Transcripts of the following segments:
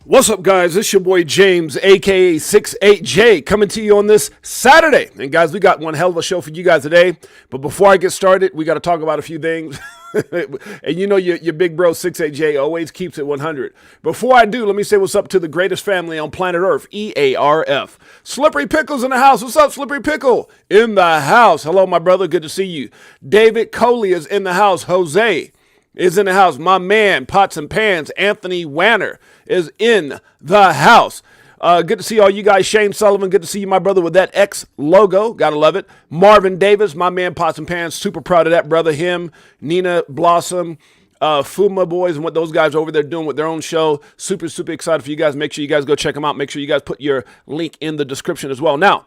What's up, guys? It's your boy James, aka Six8Jay, coming to you on this Saturday. And guys, we got one hell of a show for you guys today. But before I get started, we got to talk about a few things. And you know your big bro Six8Jay always keeps it 100. Before I do, let me say what's up to the greatest family on planet Earth, EARF. Slippery Pickle's in the house. What's up, Slippery Pickle? In the house. Hello, my brother. Good to see you. David Coley is in the house. Jose is in the house. My man, Pots and Pans, Anthony Wanner, is in the house. Good to see all you guys. Shane Sullivan, good to see you, my brother, with that X logo. Gotta love it. Marvin Davis, my man, Pots and Pans, super proud of that brother. Him, Nina Blossom, Fuma Boys, and what those guys over there doing with their own show. Super, super excited for you guys. Make sure you guys go check them out. Make sure you guys put your link in the description as well. Now,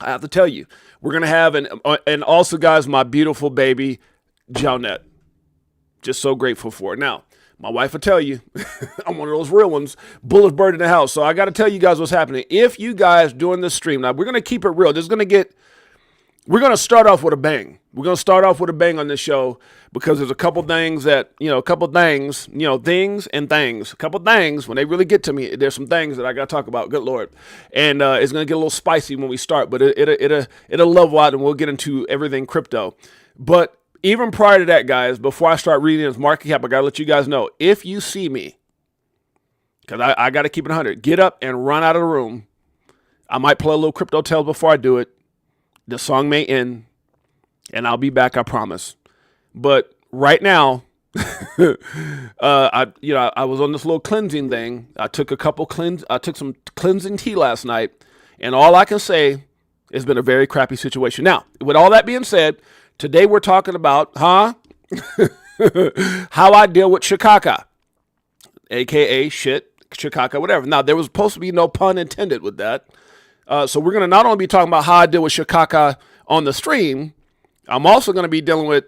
I have to tell you, we're going to have, and also, guys, my beautiful baby, Jonette. Just so grateful for it. Now, my wife will tell you, I'm one of those real ones, bullish bird in the house. So I got to tell you guys what's happening. If you guys doing this stream, now we're going to keep it real. We're going to start off with a bang. We're going to start off with a bang on this show because there's a couple things that, things and things. A couple things, when they really get to me, there's some things that I got to talk about. Good Lord. And it's going to get a little spicy when we start, but it'll level out and we'll get into everything crypto. But even prior to that, guys, before I start reading this market cap, I got to let you guys know, if you see me, because I got to keep it 100, get up and run out of the room. I might play a little crypto tales before I do it. The song may end, and I'll be back, I promise. But right now, I was on this little cleansing thing. I took some cleansing tea last night, and all I can say, it's been a very crappy situation. Now, with all that being said, today we're talking about, how I deal with Shikaka, a.k.a. shit, Shikaka, whatever. Now, there was supposed to be no pun intended with that. So we're going to not only be talking about how I deal with Shikaka on the stream, I'm also going to be dealing with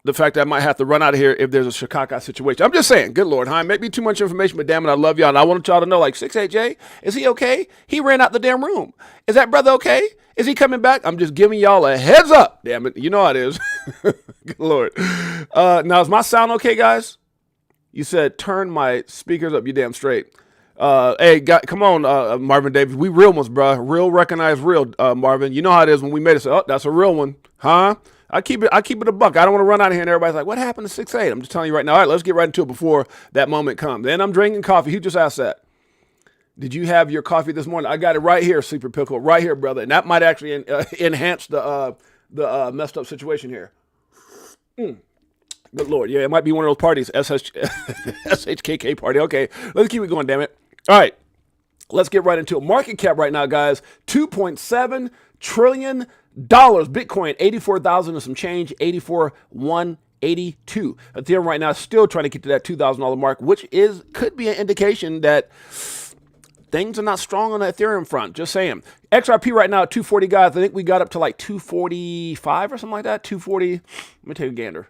the fact that I might have to run out of here if there's a Shikaka situation. I'm just saying, good Lord, huh? Maybe too much information, but damn it, I love y'all. And I want y'all to know, like, 68Jay, is he okay? He ran out the damn room. Is that brother okay? Is he coming back? I'm just giving y'all a heads up. Damn it. You know how it is. Good Lord. Now, is my sound okay, guys? You said turn my speakers up. You damn straight. Hey, come on, Marvin Davis. We real ones, bro. Real recognize real, Marvin. You know how it is when we made it. So, oh, that's a real one. Huh? I keep it a buck. I don't want to run out of here and everybody's like, what happened to 6-8? I'm just telling you right now. All right, let's get right into it before that moment comes. Then I'm drinking coffee. Who just asked that? Did you have your coffee this morning? I got it right here, Sleeper Pickle, right here, brother. And that might actually enhance the messed up situation here. Good Lord. Yeah, it might be one of those parties. SHKK party. Okay, let's keep it going, damn it. All right, let's get right into it. Market cap right now, guys, $2.7 trillion. Bitcoin, 84,000 and some change, 84,182. Ethereum right now is still trying to get to that $2,000 mark, which could be an indication that things are not strong on the Ethereum front. Just saying. XRP right now at 240, guys. I think we got up to like 245 or something like that. 240. Let me take a gander.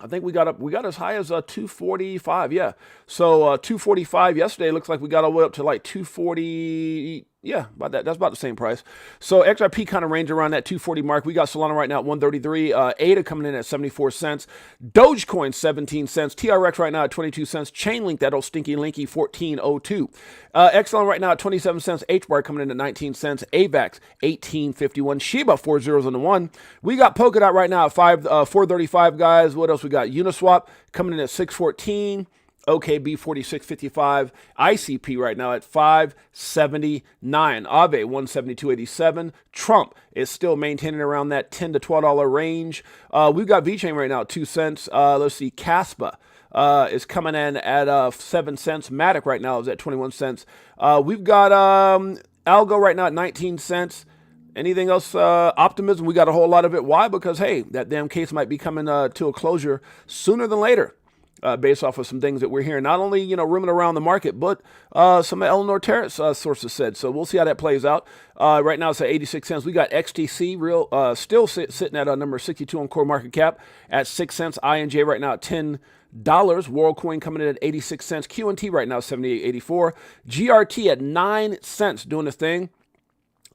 I think we got as high as 245. Yeah. So 245 yesterday. Looks like we got all the way up to like 240. Yeah, about that. That's about the same price. So XRP kind of range around that 240 mark. We got Solana right now at 133. ADA coming in at 74 cents. Dogecoin 17 cents. TRX right now at 22 cents. Chainlink, that old stinky linky, 1402. XLM right now at 27 cents. HBAR coming in at 19 cents. AVAX 1851. Shiba 4 zeros and a 1. We got Polkadot right now at 435, guys. What else we got? Uniswap coming in at 614. OKB 46.55, ICP right now at 579, Aave 172.87. Trump is still maintaining around that $10 to $12 range. We've got VeChain right now at 2 cents. Let's see, Caspa is coming in at 7 cents. Matic right now is at 21 cents. We've got Algo right now at 19 cents. Anything else? Optimism, we got a whole lot of it. Why? Because, hey, that damn case might be coming to a closure sooner than later. Based off of some things that we're hearing, not only, rooming around the market, but some of Eleanor Terrace sources said. So we'll see how that plays out. Right now it's at 86 cents. We got XTC still sitting at number 62 on core market cap at 6 cents. INJ right now at $10. WorldCoin coming in at 86 cents. QNT right now 78.84. GRT at 9 cents doing this thing.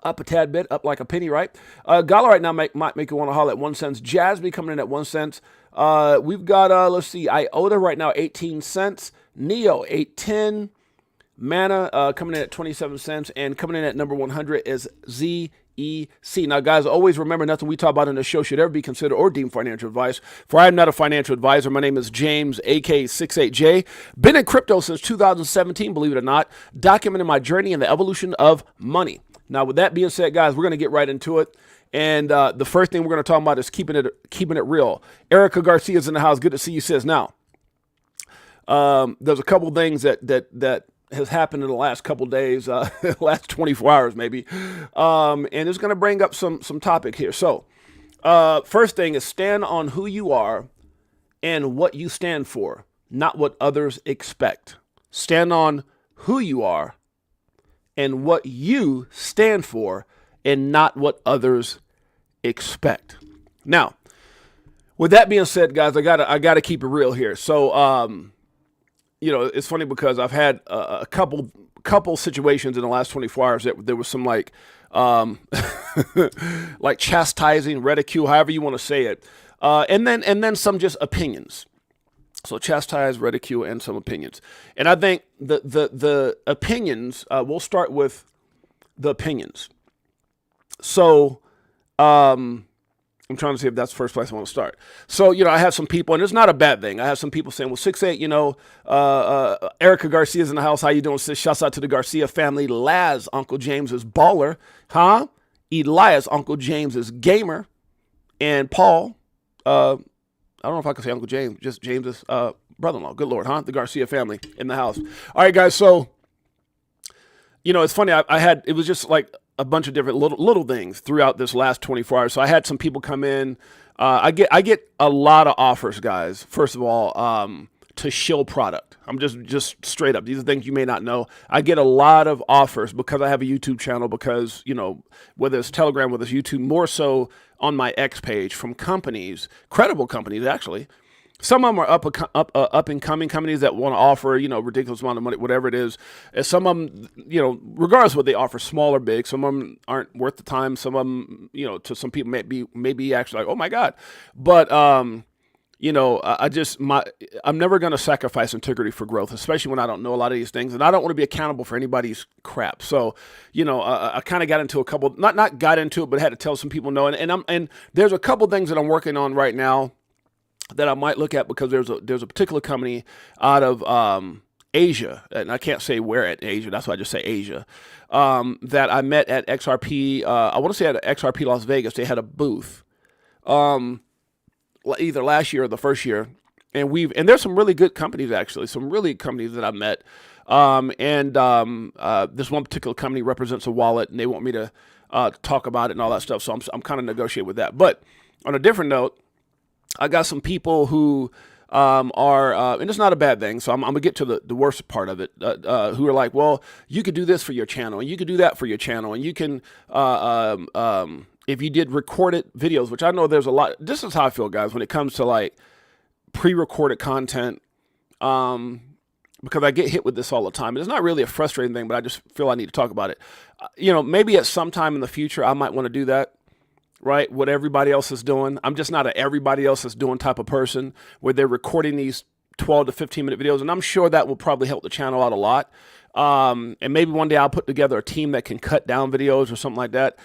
Up a tad bit, up like a penny, right? Gala right now might make you want to holler at 1 cent. Jasby coming in at 1 cent. We've got, let's see, IOTA right now, 18 cents. NEO, 8.10. Mana coming in at 27 cents, and coming in at number 100 is ZEC. Now, guys, always remember, nothing we talk about in the show should ever be considered or deemed financial advice. For I am not a financial advisor. My name is James, aka Six8Jay. Been in crypto since 2017, believe it or not, documenting my journey in the evolution of money. Now, with that being said, guys, we're going to get right into it. And the first thing we're going to talk about is keeping it real. Erica Garcia's in the house. Good to see you, sis. Now, there's a couple things that has happened in the last couple days, last 24 hours maybe, and it's going to bring up some topic here. So, first thing is stand on who you are and what you stand for, not what others expect. Stand on who you are and what you stand for, and not what others expect. Now, with that being said, guys, I gotta keep it real here. So, you know, it's funny because I've had a couple situations in the last 24 hours that there was some like like chastising, ridicule, however you want to say it, and then some just opinions. So chastise, ridicule, and some opinions. And I think the opinions, we'll start with the opinions. So, I'm trying to see if that's the first place I want to start. So, you know, I have some people, and it's not a bad thing. I have some people saying, well, 6-8, you know, Erica Garcia's in the house. How you doing, sis? Shouts out to the Garcia family. Laz, Uncle James is baller. Huh? Elias, Uncle James is gamer. And Paul, I don't know if I can say Uncle James, just James's brother-in-law. Good Lord, huh? The Garcia family in the house. All right, guys. So, you know, it's funny. It was just like a bunch of different little things throughout this last 24 hours. So I had some people come in. I get a lot of offers, guys. First of all, to shill product. I'm just straight up. These are things you may not know. I get a lot of offers because I have a YouTube channel, because, you know, whether it's Telegram, whether it's YouTube, more so on my X page, from companies, credible companies, actually. Some of them are up and coming companies that want to offer, you know, ridiculous amount of money, whatever it is. And some of them, you know, regardless of what they offer, small or big, some of them aren't worth the time. Some of them, you know, to some people may be actually like, oh my God. But, you know, I'm never going to sacrifice integrity for growth, especially when I don't know a lot of these things, and I don't want to be accountable for anybody's crap. So, you know, I kind of got into a couple, not got into it, but had to tell some people no. And there's a couple things that I'm working on right now that I might look at, because there's a particular company out of Asia, and I can't say where at Asia, that's why I just say Asia, that I met at XRP. I want to say at XRP Las Vegas. They had a booth, either last year or the first year, and there's some really good companies, actually, some really good companies that I met. This one particular company represents a wallet, and they want me to talk about it and all that stuff. So I'm kind of negotiating with that. But on a different note, I got some people who are, and it's not a bad thing, so I'm going to get to the worst part of it, who are like, well, you could do this for your channel, and you could do that for your channel, and you can, if you did recorded videos, which I know there's a lot. This is how I feel, guys, when it comes to like pre-recorded content, because I get hit with this all the time. And it's not really a frustrating thing, but I just feel I need to talk about it. You know, maybe at some time in the future, I might want to do that. Right? What everybody else is doing. I'm just not a everybody else is doing type of person where they're recording these 12 to 15 minute videos. And I'm sure that will probably help the channel out a lot. And maybe one day I'll put together a team that can cut down videos or something like that.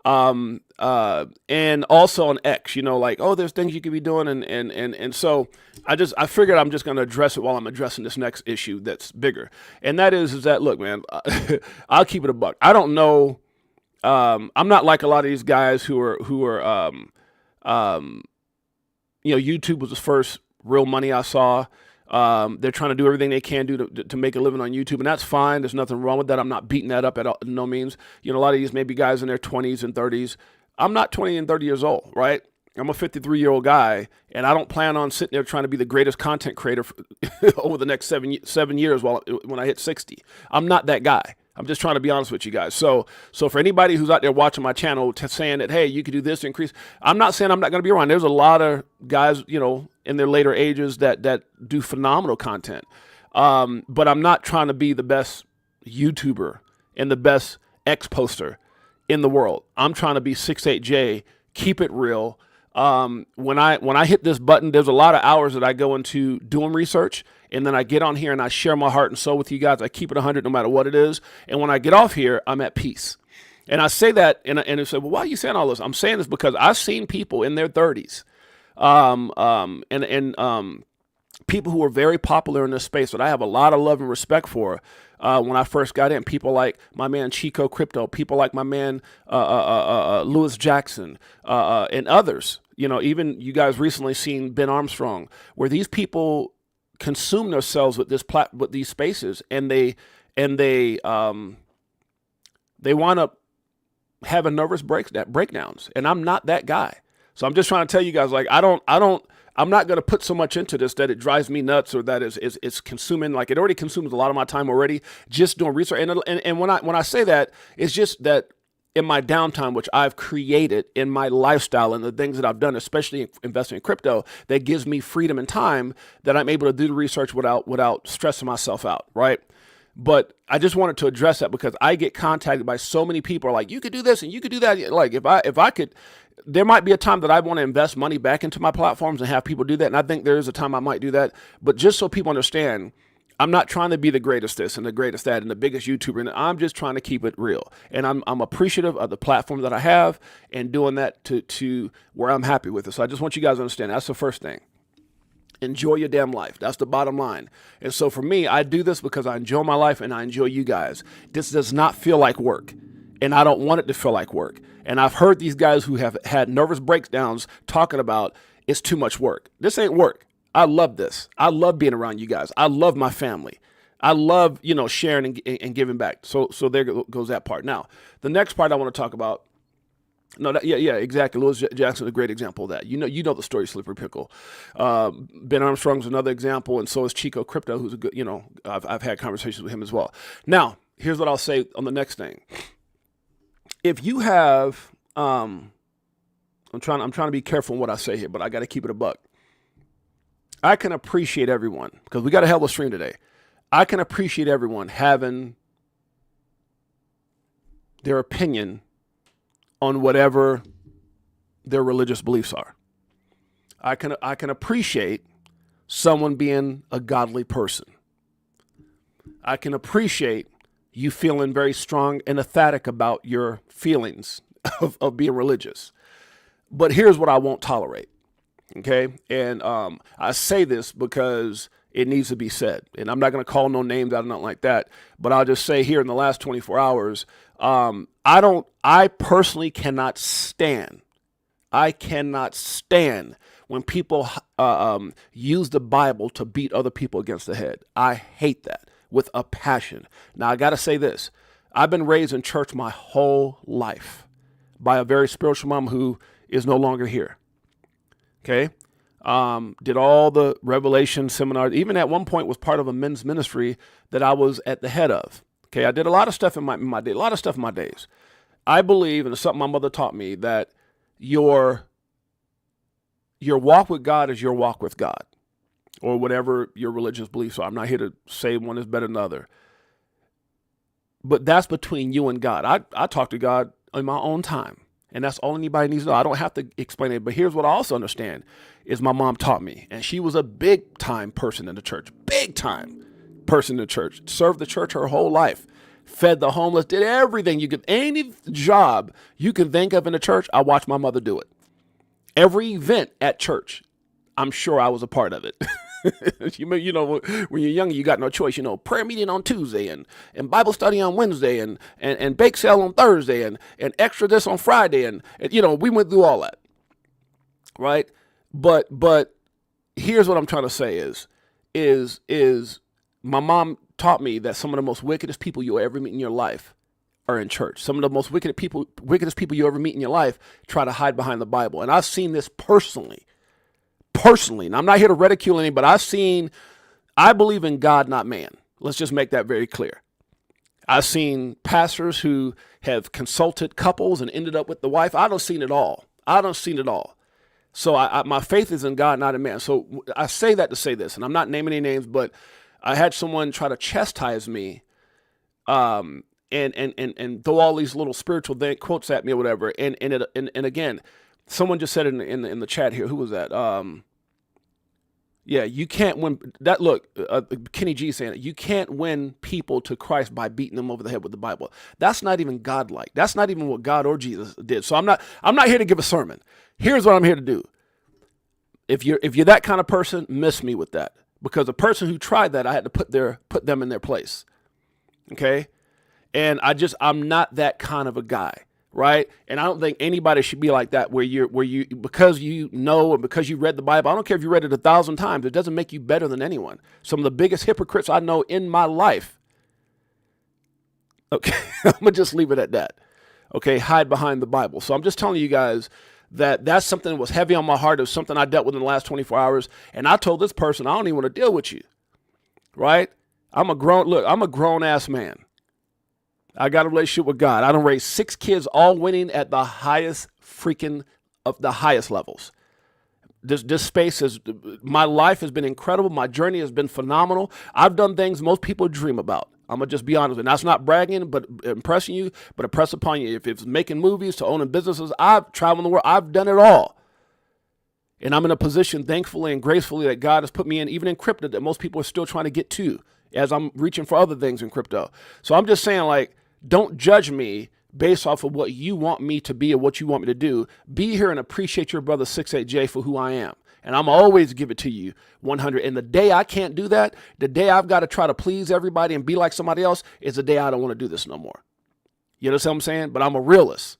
And also on X, you know, like, oh, there's things you could be doing. And so I figured I'm just going to address it while I'm addressing this next issue that's bigger. And that is that, look, man, I'll keep it a buck. I don't know. I'm not like a lot of these guys who are, you know, YouTube was the first real money I saw. They're trying to do everything they can do to make a living on YouTube, and that's fine. There's nothing wrong with that. I'm not beating that up at all, no means. You know, a lot of these maybe guys in their 20s and 30s. I'm not 20 and 30 years old, right? I'm a 53-year-old guy, and I don't plan on sitting there trying to be the greatest content creator over the next 7 years when I hit 60. I'm not that guy. I'm just trying to be honest with you guys. So for anybody who's out there watching my channel saying that, hey, you could do this to increase, I'm not saying I'm not going to be around. There's a lot of guys, you know, in their later ages that do phenomenal content. But I'm not trying to be the best YouTuber and the best X poster in the world. I'm trying to be 6-8Jay, keep it real, When I hit this button, there's a lot of hours that I go into doing research, and then I get on here and I share my heart and soul with you guys. I keep it 100 no matter what it is. And when I get off here, I'm at peace. And I say that, and they say, well, why are you saying all this? I'm saying this because I've seen people in their 30s, people who are very popular in this space that I have a lot of love and respect for. When I first got in, people like my man Chico Crypto, people like my man Lewis Jackson, and others. You know, even you guys recently seen Ben Armstrong, where these people consume themselves with with these spaces, and they wind up having nervous breakdowns. And I'm not that guy. So I'm just trying to tell you guys, like, I'm not going to put so much into this that it drives me nuts, or that it's consuming, like it already consumes a lot of my time already just doing research. And when I say that, it's just that in my downtime, which I've created in my lifestyle and the things that I've done, especially investing in crypto, that gives me freedom and time that I'm able to do the research without stressing myself out, right? But I just wanted to address that because I get contacted by so many people like, you could do this and you could do that. Like if I could, there might be a time that I want to invest money back into my platforms and have people do that. And I think there is a time I might do that. But just so people understand, I'm not trying to be the greatest this and the greatest that and the biggest YouTuber. And I'm just trying to keep it real. And I'm appreciative of the platform that I have and doing that to where I'm happy with it. So I just want you guys to understand that's the first thing. Enjoy your damn life. That's the bottom line. And so for me, I do this because I enjoy my life and I enjoy you guys. This does not feel like work, and I don't want it to feel like work. And I've heard these guys who have had nervous breakdowns talking about it's too much work. This ain't work. I love this. I love being around you guys. I love my family. I love, sharing and giving back. So there goes that part. Now, the next part I want to talk about. No, exactly. Lewis Jackson is a great example of that. You know the story, Slippery Pickle. Ben Armstrong's another example, and so is Chico Crypto, who's a good. I've had conversations with him as well. Now, here's what I'll say on the next thing. If you have, I'm trying to be careful in what I say here, but I got to keep it a buck. I can appreciate everyone because we got a hell of a stream today. I can appreciate everyone having their opinion on whatever their religious beliefs are. I can appreciate someone being a godly person. I can appreciate you feeling very strong and emphatic about your feelings of being religious. But here's what I won't tolerate. Okay. And I say this because it needs to be said. And I'm not going to call no names out or nothing like that. But I'll just say here in the last 24 hours, I personally cannot stand when people use the Bible to beat other people against the head. I hate that with a passion. Now, I got to say this. I've been raised in church my whole life by a very spiritual mom who is no longer here. Okay. Did all the Revelation seminars, even at one point was part of a men's ministry that I was at the head of. Okay. I did a lot of stuff in my day, a lot of stuff in my days. I believe, and it's something my mother taught me, that your walk with God is your walk with God, or whatever your religious beliefs are. I'm not here to say one is better than the other, but that's between you and God. I talk to God in my own time. And that's all anybody needs to know. I don't have to explain it. But here's what I also understand is my mom taught me. And she was a big time person in the church. Big time person in the church. Served the church her whole life. Fed the homeless. Did everything you could. Any job you can think of in the church, I watched my mother do it. Every event at church, I'm sure I was a part of it. When you're younger, you got no choice. Prayer meeting on Tuesday and Bible study on Wednesday and bake sale on Thursday and extra this on Friday. And we went through all that. Right. But here's what I'm trying to say is my mom taught me that some of the most wickedest people you'll ever meet in your life are in church. Some of the most wickedest people you ever meet in your life try to hide behind the Bible. And I've seen this personally, and I'm not here to ridicule any, but I believe in God, not man. Let's just make that very clear. I've seen pastors who have consulted couples and ended up with the wife. I don't seen it all. So my faith is in God, not in man. So I say that to say this, and I'm not naming any names, but I had someone try to chastise me, and throw all these little spiritual quotes at me or whatever. And again, Someone just said it in the chat here. Who was that? Yeah, you can't win that. Look, Kenny G saying it. You can't win people to Christ by beating them over the head with the Bible. That's not even God-like. That's not even what God or Jesus did. So I'm not here to give a sermon. Here's what I'm here to do. If you're that kind of person, miss me with that, because the person who tried that, I had to put them in their place. Okay, and I'm not that kind of a guy. Right. And I don't think anybody should be like that, where you, because you know, and because you read the Bible. I don't care if you read it 1,000 times. It doesn't make you better than anyone. Some of the biggest hypocrites I know in my life. Okay. I'm going to just leave it at that. Okay. Hide behind the Bible. So I'm just telling you guys that that's something that was heavy on my heart. It was something I dealt with in the last 24 hours. And I told this person, I don't even want to deal with you. Right. I'm a grown ass man. I got a relationship with God. I done raised 6 kids, all winning at the highest of the highest levels. This space my life has been incredible. My journey has been phenomenal. I've done things most people dream about. I'm going to just be honest. And that's not bragging, but impressing you, but impress upon you. If it's making movies to owning businesses, I've traveled the world. I've done it all. And I'm in a position, thankfully and gracefully, that God has put me in, even in crypto, that most people are still trying to get to as I'm reaching for other things in crypto. So I'm just saying, like, don't judge me based off of what you want me to be or what you want me to do. Be here and appreciate your brother Six8Jay for who I am. And I'm always give it to you 100. And the day I can't do that, the day I've got to try to please everybody and be like somebody else, is the day I don't want to do this no more. You know what I'm saying? But I'm a realist.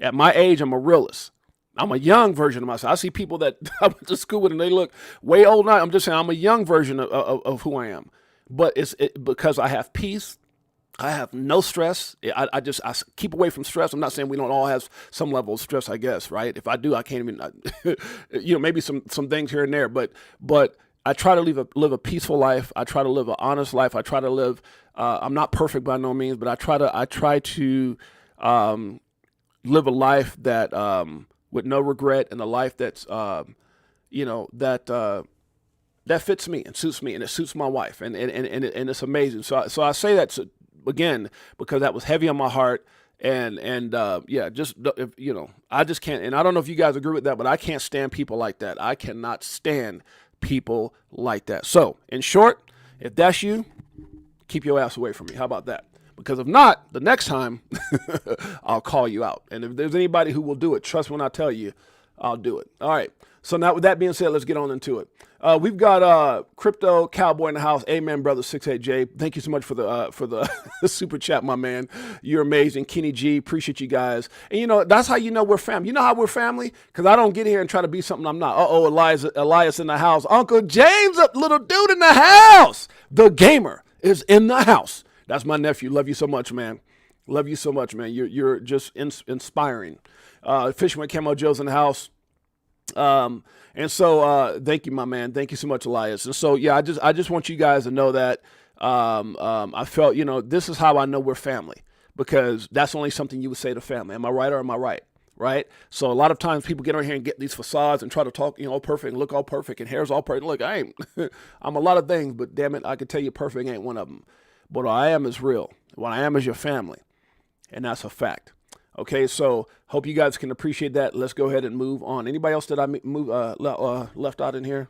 At my age, I'm a realist. I'm a young version of myself. I see people that I went to school with and they look way older. I'm just saying I'm a young version of who I am. But it's because I have peace. I have no stress. I keep away from stress. I'm not saying we don't all have some level of stress, I guess, right? If I do, I can't even, maybe some things here and there, but I try to live a peaceful life. I try to live an honest life. I try to live, I'm not perfect by no means, but I try to live a life that, with no regret, and a life that's, that fits me and suits me, and it suits my wife, and it's amazing. So I say that again, because that was heavy on my heart, and I just can't, and I don't know if you guys agree with that, but I can't stand people like that. I cannot stand people like that. So in short, if that's you, keep your ass away from me. How about that? Because if not, the next time I'll call you out. And if there's anybody who will do it, trust me when I tell you, I'll do it. All right. So now with that being said, let's get on into it. We've got Crypto Cowboy in the house. Amen, brother Six8Jay. Thank you so much for the super chat, my man. You're amazing. Kenny G, appreciate you guys. And that's how you know we're family. You know how we're family? Because I don't get here and try to be something I'm not. Elias in the house. Uncle James, up little dude in the house. The gamer is in the house. That's my nephew. Love you so much, man. Love you so much, man. You're just inspiring. Fisherman Camo Joe's in the house. And so, thank you, my man. Thank you so much, Elias. And so, yeah, I just want you guys to know that, I felt, this is how I know we're family, because that's only something you would say to family. Am I right or am I right? Right. So a lot of times people get on here and get these facades and try to talk, all perfect and look all perfect and hair's all perfect. Look, I ain't, I'm a lot of things, but damn it, I can tell you perfect ain't one of them. But what I am is real. What I am is your family. And that's a fact. Okay, so hope you guys can appreciate that. Let's go ahead and move on. Anybody else that I left out in here?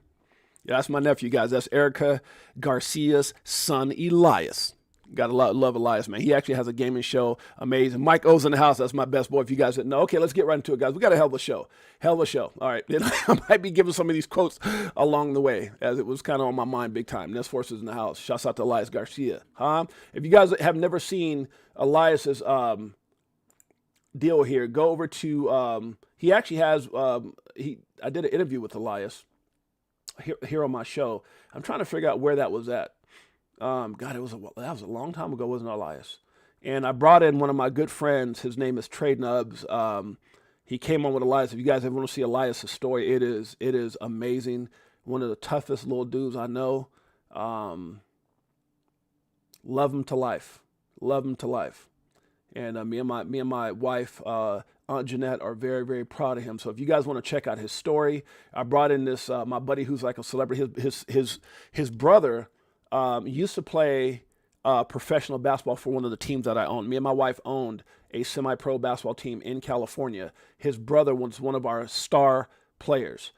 Yeah, that's my nephew, guys. That's Erica Garcia's son, Elias. Got a lot of love, Elias, man. He actually has a gaming show. Amazing. Mike O's in the house. That's my best boy, if you guys didn't know. Okay, let's get right into it, guys. We got a hell of a show. Hell of a show. All right. I might be giving some of these quotes along the way, as it was kind of on my mind big time. Nest Forces in the house. Shouts out to Elias Garcia. If you guys have never seen Elias's deal here, go over to he actually has I did an interview with Elias here on my show. I'm trying to figure out where that was at. God, that was a long time ago, wasn't it, Elias? And I brought in one of my good friends. His name is Trey Nubbs. He came on with Elias. If you guys ever want to see Elias' story, it is amazing. One of the toughest little dudes I know. Love him to life. Love him to life. And me and my wife, Aunt Jeanette, are very, very proud of him. So if you guys want to check out his story, I brought in this my buddy who's like a celebrity. His brother used to play professional basketball for one of the teams that I own. Me and my wife owned a semi-pro basketball team in California. His brother was one of our star players.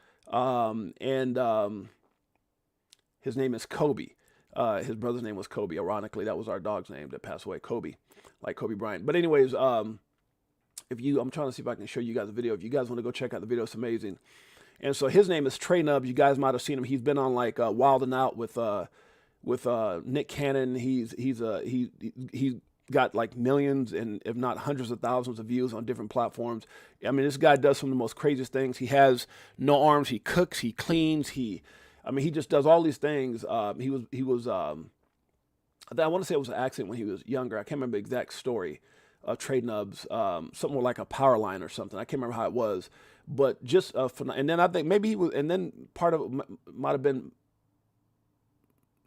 His name is Kobe. His brother's name was Kobe. Ironically, that was our dog's name that passed away, Kobe, like Kobe Bryant. But anyways, I'm trying to see if I can show you guys a video. If you guys want to go check out the video, it's amazing. And so his name is Trey Nubs. You guys might have seen him. He's been on like Wild 'N Out with Nick Cannon. He's got like millions and if not hundreds of thousands of views on different platforms. I mean, this guy does some of the most craziest things. He has no arms. He cooks. He cleans. He just does all these things. I want to say it was an accident when he was younger. I can't remember the exact story of Trey Nubs. Something like a power line or something. I can't remember how it was, but just and then I think maybe he was, and then part of it might have been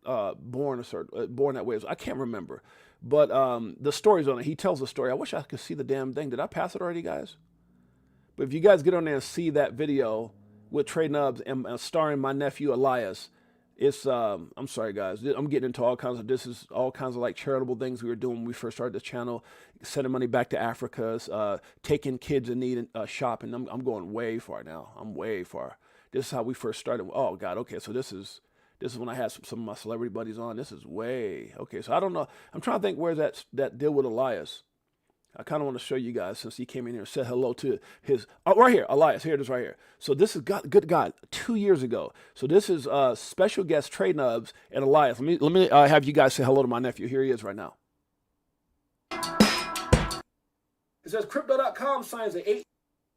born that way. I can't remember, but the story's on it. He tells the story. I wish I could see the damn thing. Did I pass it already, guys? But if you guys get on there and see that video with Trey Nubs and starring my nephew Elias, it's I'm sorry guys, I'm getting into all kinds of like charitable things we were doing when we first started this channel, sending money back to Africa, taking kids in need shopping. I'm going way far now. I'm way far. This is how we first started. Oh God, okay, so this is when I had some of my celebrity buddies on. This is way okay. So I don't know. I'm trying to think where's that deal with Elias. I kind of want to show you guys since he came in here and said hello to his, right here, Elias. Here it is right here. So this is good God, 2 years ago. So this is special guest Trey Nubs and Elias. Let me have you guys say hello to my nephew. Here he is right now. It says crypto.com signs an 8.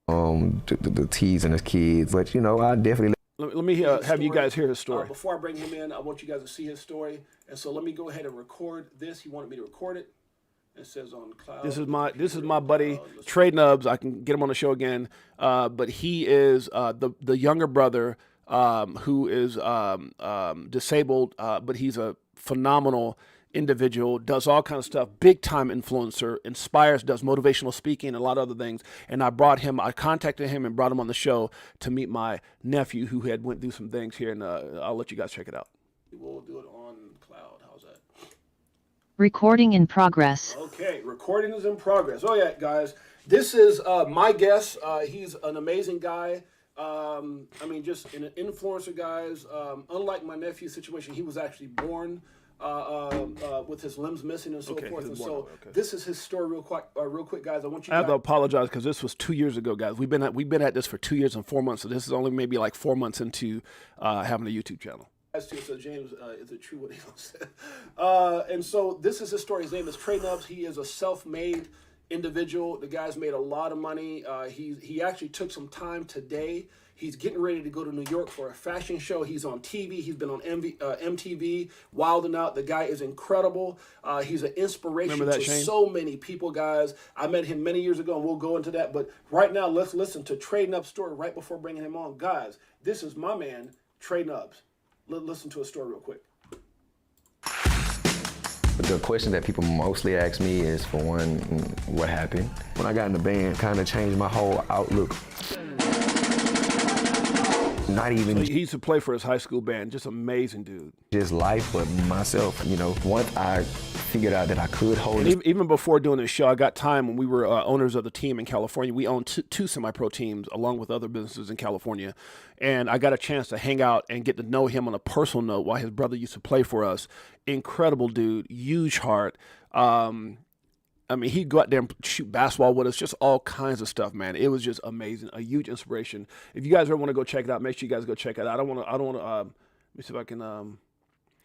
The teasing his kids, but you know, I definitely. Let me have you guys hear his story. Before I bring him in, I want you guys to see his story. And so let me go ahead and record this. He wanted me to record it. It says on cloud. This is my buddy Trey Nubs. I can get him on the show again, but he is the younger brother who is disabled, but he's a phenomenal individual. Does all kinds of stuff. Big time influencer. Inspires. Does motivational speaking and a lot of other things. And I contacted him and brought him on the show to meet my nephew who had went through some things here, and I'll let you guys check it out. We'll do it on cloud. How's that? Recording in progress. Okay, recording is in progress. Oh yeah, guys, this is my guest. He's an amazing guy. I mean, just an influencer, guys. Unlike my nephew's situation, he was actually born with his limbs missing and so forth. And so this is his story, real quick, guys. I have to apologize because this was 2 years ago, guys. We've been at this for 2 years and 4 months. So this is only maybe like 4 months into having a YouTube channel. So James, is it true what he said? And so this is his story. His name is Trey Nubs. He is a self-made individual. The guy's made a lot of money. He actually took some time today. He's getting ready to go to New York for a fashion show. He's on TV. He's been on MTV, Wild 'N Out. The guy is incredible. He's an inspiration to so many people, guys. I met him many years ago, and we'll go into that. But right now, let's listen to Trey Nubs' story right before bringing him on. Guys, this is my man, Trey Nubs. Listen to a story real quick. The question that people mostly ask me is, for one, what happened? When I got in the band, kind of changed my whole outlook. Not even. So he used to play for his high school band. Just amazing dude. Just life, but myself. You know, once I figured out that I could hold it. Even before doing this show, I got time when we were owners of the team in California. We owned two semi-pro teams along with other businesses in California. And I got a chance to hang out and get to know him on a personal note while his brother used to play for us. Incredible dude, huge heart. I mean, he'd go out there and shoot basketball with us, just all kinds of stuff, man. It was just amazing, a huge inspiration. If you guys ever want to go check it out, make sure you guys go check it out. I don't want to, let me see if I can,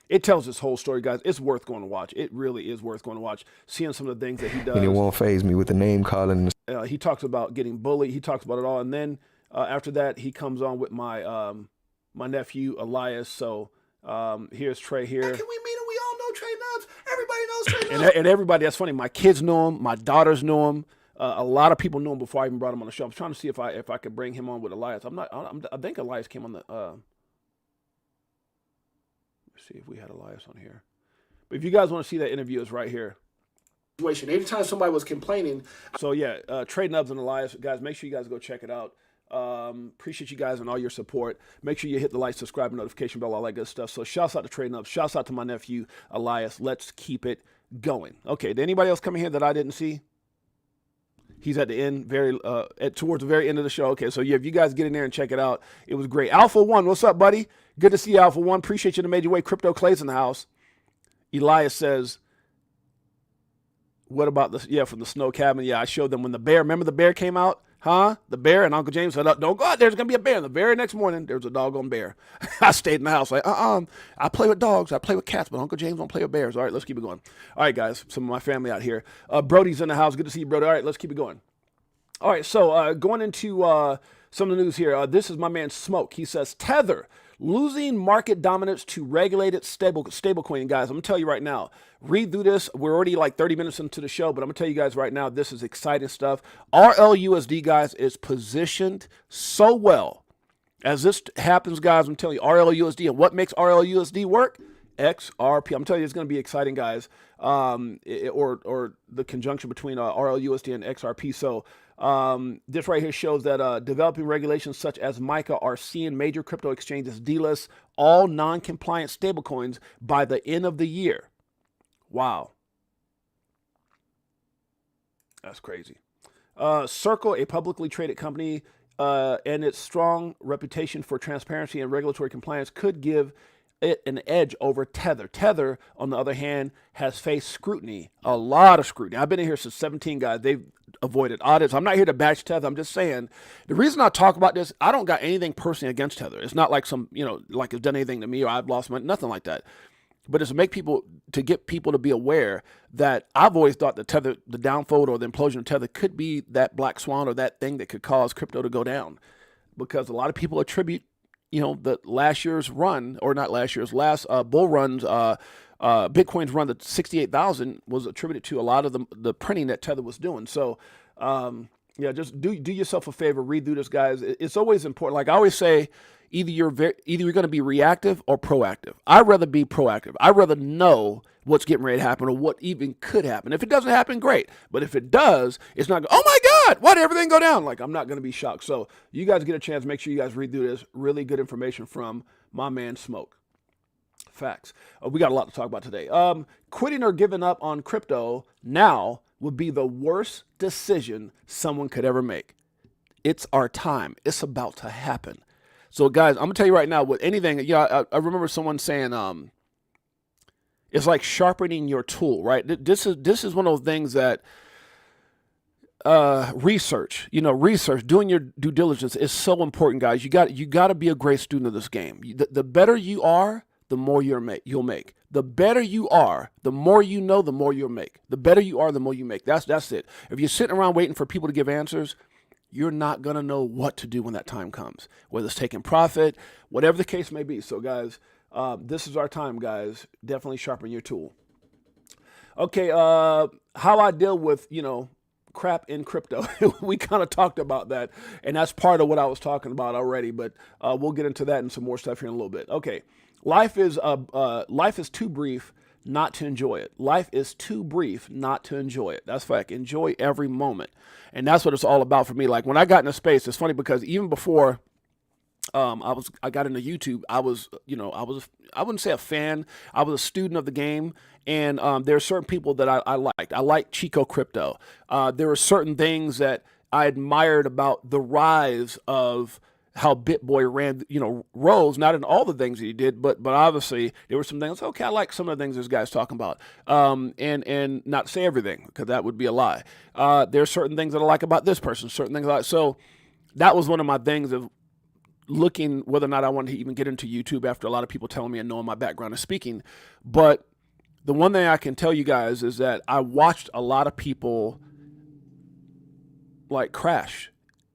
it tells this whole story, guys. It's worth going to watch. It really is worth going to watch, seeing some of the things that he does. And it won't faze me with the name calling. He talks about getting bullied. He talks about it all. And then after that, he comes on with my my nephew, Elias. So here's Trey here. Hey, can we meet him? We all know Trey Nubs. Everybody knows Trey Nubs. And everybody, that's funny. My kids know him. My daughters know him. A lot of people knew him before I even brought him on the show. I'm trying to see if I could bring him on with Elias. I think Elias came on the. Let's see if we had Elias on here. But if you guys want to see that interview, it's right here. Anytime somebody was complaining. So yeah, Trey Nubs and Elias, guys, make sure you guys go check it out. Appreciate you guys and all your support. Make sure you hit the like, subscribe, and notification bell, all that good stuff. So shouts out to Trading Up. Shouts out to my nephew, Elias. Let's keep it going. Okay, did anybody else come in here that I didn't see? He's at the end, towards the very end of the show. Okay, so yeah, if you guys get in there and check it out, it was great. Alpha One, what's up, buddy? Good to see you, Alpha One. Appreciate you in a major way. Crypto Clay's in the house. Elias says, what about the, yeah, from the snow cabin? Yeah, I showed them when the bear, remember the bear came out? Huh? The bear, and Uncle James said, don't go out, there's going to be a bear. And the very next morning, there was a doggone bear. I stayed in the house like, I play with dogs, I play with cats, but Uncle James don't play with bears. All right, let's keep it going. All right, guys, some of my family out here. Brody's in the house. Good to see you, Brody. All right, let's keep it going. All right, so going into some of the news here. This is my man Smoke. He says, Tether losing market dominance to regulated stablecoin. Guys, I'm going to tell you right now, read through this. We're already like 30 minutes into the show, but I'm going to tell you guys right now, this is exciting stuff. RLUSD, guys, is positioned so well. As this happens, guys, I'm telling you, RLUSD, and what makes RLUSD work? XRP. I'm telling you, it's going to be exciting, guys, or the conjunction between RLUSD and XRP. So this right here shows that developing regulations such as MiCA are seeing major crypto exchanges delist all non-compliant stablecoins by the end of the year. Wow. That's crazy. Circle, a publicly traded company, and its strong reputation for transparency and regulatory compliance could give it an edge over Tether. Tether, on the other hand, has faced scrutiny, a lot of scrutiny. I've been in here since 17, guys. They've avoided audits. I'm not here to bash Tether. I'm just saying the reason I talk about this, I don't got anything personally against Tether. It's not like like it's done anything to me or I've lost money, nothing like that. But it's to get people to be aware that I've always thought that Tether, the downfall or the implosion of Tether could be that black swan or that thing that could cause crypto to go down, because a lot of people attribute the last year's run, or not last year's, last bull runs, Bitcoin's run to 68,000 was attributed to a lot of the printing that Tether was doing. So, yeah, just do yourself a favor, read through this, guys. It's always important. Like I always say, either you're going to be reactive or proactive. I'd rather be proactive. I'd rather know what's getting ready to happen or what even could happen. If it doesn't happen, great. But if it does, it's not, oh my God, why did everything go down? Like, I'm not going to be shocked. So you guys get a chance, make sure you guys read through this. Really good information from my man Smoke. Facts. We got a lot to talk about today. Quitting or giving up on crypto now would be the worst decision someone could ever make. It's our time. It's about to happen. So guys, I'm gonna tell you right now, with anything, I remember someone saying, it's like sharpening your tool, right? This is one of those things that research, doing your due diligence is so important, guys. You got to be a great student of this game. The better you are, the more you'll make. The better you are, the more you know, the more you'll make. The better you are, the more you make. That's it. If you're sitting around waiting for people to give answers, you're not going to know what to do when that time comes, whether it's taking profit, whatever the case may be. So, guys, this is our time, guys. Definitely sharpen your tool. Okay, how I deal with, crap in crypto. We kind of talked about that, and that's part of what I was talking about already, but we'll get into that and some more stuff here in a little bit. Okay, life is too brief not to enjoy it. Life is too brief not to enjoy it. That's fact. Enjoy every moment. And that's what it's all about for me. Like when I got into space, it's funny because even before I got into YouTube, I wouldn't say a fan. I was a student of the game. And there are certain people that I liked. I liked Chico Crypto. There were certain things that I admired about the rise of how BitBoy ran, rose, not in all the things that he did, but obviously there were some things, okay, I like some of the things this guy's talking about. And not to say everything, because that would be a lie. There are certain things that I like about this person, certain things I like. So that was one of my things of looking whether or not I wanted to even get into YouTube after a lot of people telling me and knowing my background of speaking. But the one thing I can tell you guys is that I watched a lot of people like crash,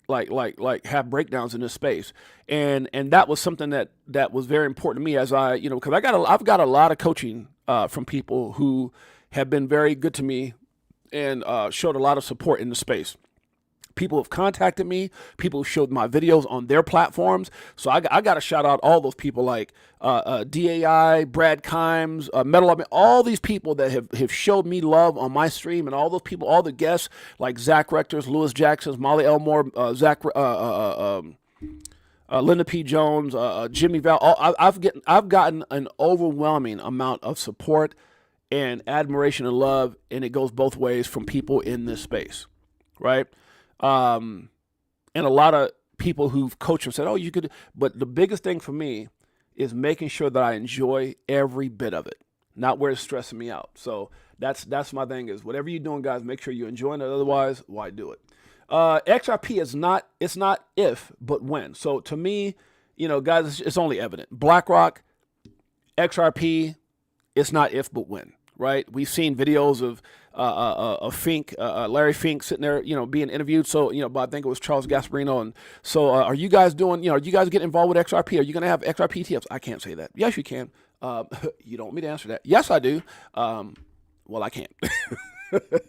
like have breakdowns in this space. And that was something that was very important to me as I, because I've got a lot of coaching from people who have been very good to me and showed a lot of support in the space. People have contacted me. People have showed my videos on their platforms. So I got to shout out all those people like DAI, Brad Kimes, Metal Up, all these people that have showed me love on my stream, and all those people, all the guests like Zach Rectors, Lewis Jacksons, Molly Elmore, Linda P. Jones, Jimmy Val. I've gotten an overwhelming amount of support and admiration and love, and it goes both ways from people in this space, right? And a lot of people who've coached and said, oh, you could, but the biggest thing for me is making sure that I enjoy every bit of it, not where it's stressing me out. So that's my thing is whatever you're doing, guys, make sure you're enjoying it. Otherwise, why do it? XRP is not, it's not if, but when. So to me, you know, guys, it's only evident. BlackRock, XRP, it's not if, but when. Right, we've seen videos of Fink, Larry Fink sitting there, you know, being interviewed. So, you know, but I think it was Charles Gasparino. And so, are you guys doing? You know, are you guys getting involved with XRP? Are you going to have XRP ETFs? I can't say that. Yes, you can. You don't want me to answer that? Yes, I do. Well, I can't.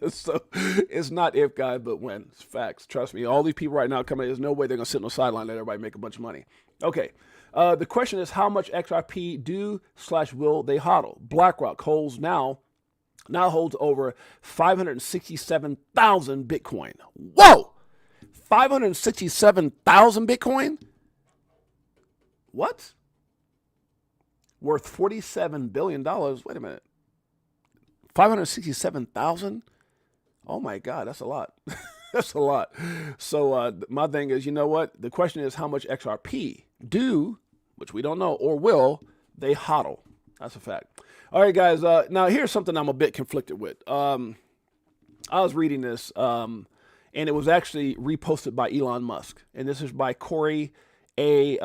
So it's not if, guys, but when. It's facts. Trust me. All these people right now coming. There's no way they're going to sit on the sideline and let everybody make a bunch of money. Okay. The question is, how much XRP do/will they hodl? BlackRock holds now holds over 567,000 Bitcoin. Whoa! 567,000 Bitcoin? What? Worth $47 billion. Wait a minute. 567,000? Oh my God, that's a lot. That's a lot. So my thing is, you know what? The question is how much XRP do, which we don't know, or will they hodl? That's a fact. All right, guys. Now here's something I'm a bit conflicted with. I was reading this, and it was actually reposted by Elon Musk, and this is by Corey A.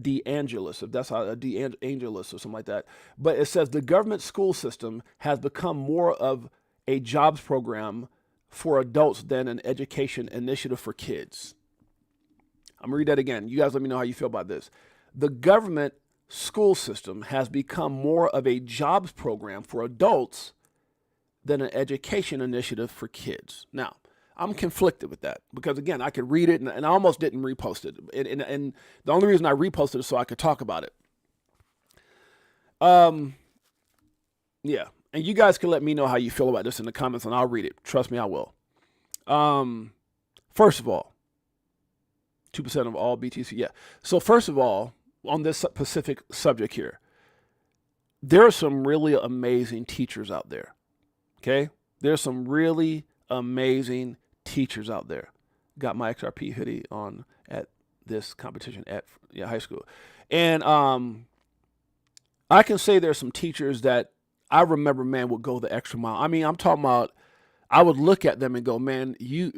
DeAngelis, if that's how DeAngelis or something like that. But it says the government school system has become more of a jobs program for adults than an education initiative for kids. I'm gonna read that again. You guys let me know how you feel about this. The government school system has become more of a jobs program for adults than an education initiative for kids. Now, I'm conflicted with that because, again, I could read it and I almost didn't repost it. And the only reason I reposted it is so I could talk about it. Yeah. And you guys can let me know how you feel about this in the comments and I'll read it. Trust me, I will. First of all, 2% of all BTC. Yeah. So first of all, on this specific subject here, there are some really amazing teachers out there. Okay. There's some really amazing teachers out there. Got my XRP hoodie on at this competition at high school. And I can say there's some teachers that I remember, man, would go the extra mile. I mean, I'm talking about, I would look at them and go, man, you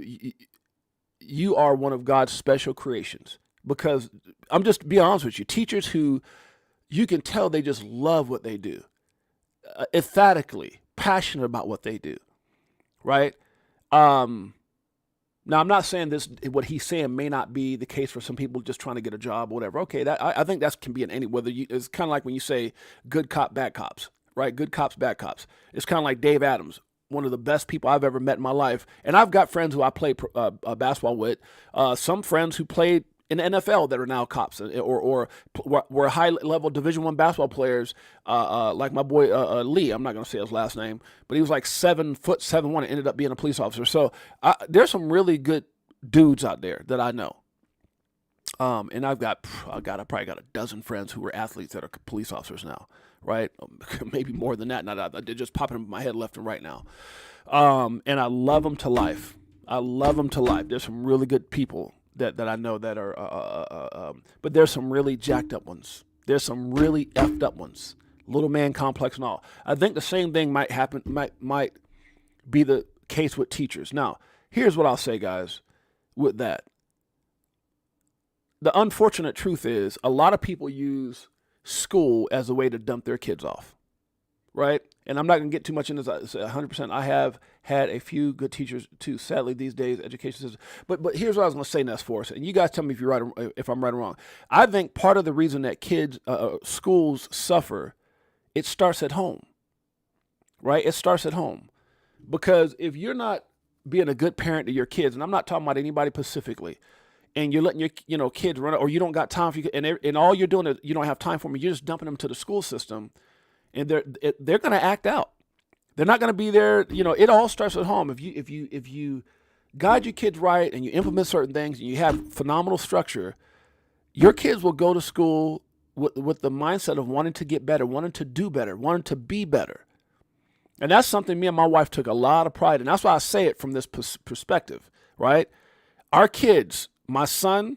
are one of God's special creations. Because I'm just be honest with you, teachers who you can tell they just love what they do, emphatically passionate about what they do, right? Now, I'm not saying this, what he's saying may not be the case for some people just trying to get a job or whatever. Okay, that I think that can be in any, whether you, it's kind of like when you say good cop, bad cops, right? Good cops, bad cops. It's kind of like Dave Adams, one of the best people I've ever met in my life. And I've got friends who I played basketball with, some friends who played in the NFL that are now cops or were high-level Division I basketball players, like my boy Lee. I'm not going to say his last name, but he was like 7'7" and ended up being a police officer. So there's some really good dudes out there that I know. And I probably got a dozen friends who were athletes that are police officers now, right? Maybe more than that. Now they're just popping in my head left and right now. And I love them to life. I love them to life. There's some really good people that I know that are, but there's some really jacked up ones. There's some really effed up ones. Little man complex and all. I think the same thing might happen, might be the case with teachers. Now, here's what I'll say, guys, with that. The unfortunate truth is a lot of people use school as a way to dump their kids off, right? And I'm not going to get too much into this 100%. I have had a few good teachers too. Sadly, these days, education system. But here's what I was going to say, Ness Force, and you guys tell me if you're right or if I'm right or wrong. I think part of the reason that kids, schools suffer, it starts at home, right? It starts at home, because if you're not being a good parent to your kids, and I'm not talking about anybody specifically, and you're letting your kids run, or you don't got time for you, and all you're doing is you don't have time for them. You're just dumping them to the school system, and they're going to act out. They're not going to be there. It all starts at home. If you guide your kids right and you implement certain things and you have phenomenal structure, your kids will go to school with the mindset of wanting to get better, wanting to do better, wanting to be better. And that's something me and my wife took a lot of pride in. That's why I say it from this perspective, right? Our kids, my son,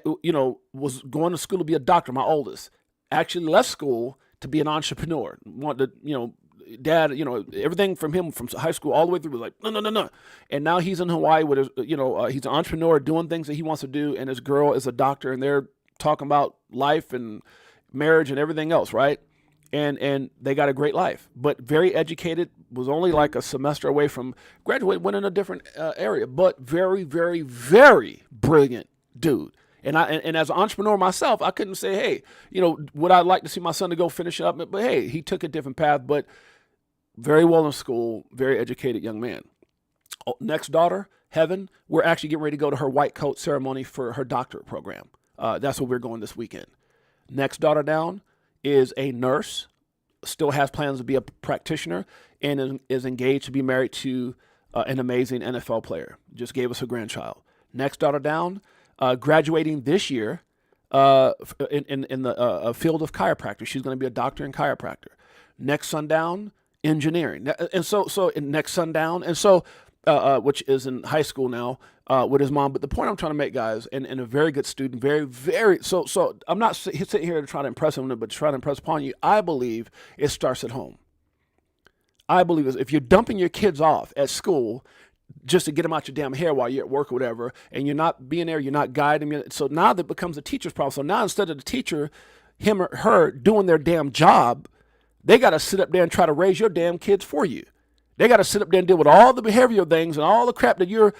was going to school to be a doctor, my oldest, actually left school to be an entrepreneur. Wanted to, dad, everything from him from high school all the way through was like, no. And now he's in Hawaii with his, he's an entrepreneur doing things that he wants to do. And his girl is a doctor, and they're talking about life and marriage and everything else, right? And they got a great life, but very educated, was only like a semester away from graduating, went in a different area, but very, very, very brilliant dude. And as an entrepreneur myself, I couldn't say, hey, would I like to see my son to go finish it up? But hey, he took a different path, but very well in school, very educated young man. Next daughter, Heaven, we're actually getting ready to go to her white coat ceremony for her doctorate program. That's where we're going this weekend. Next daughter down is a nurse, still has plans to be a practitioner, and is engaged to be married to an amazing NFL player. Just gave us a grandchild. Next daughter down, graduating this year in the field of chiropractic. She's going to be a doctor in chiropractor. Next son down, engineering. And so next son down, and so which is in high school now with his mom. But the point I'm trying to make, guys, and a very good student, very, very, so I'm not sitting here to try to impress him, but to try to impress upon you. I believe it starts at home. I believe if you're dumping your kids off at school just to get them out your damn hair while you're at work or whatever, and you're not being there, you're not guiding them. So now that becomes a teacher's problem. So now instead of the teacher, him or her doing their damn job, they got to sit up there and try to raise your damn kids for you. They got to sit up there and deal with all the behavioral things and all the crap that your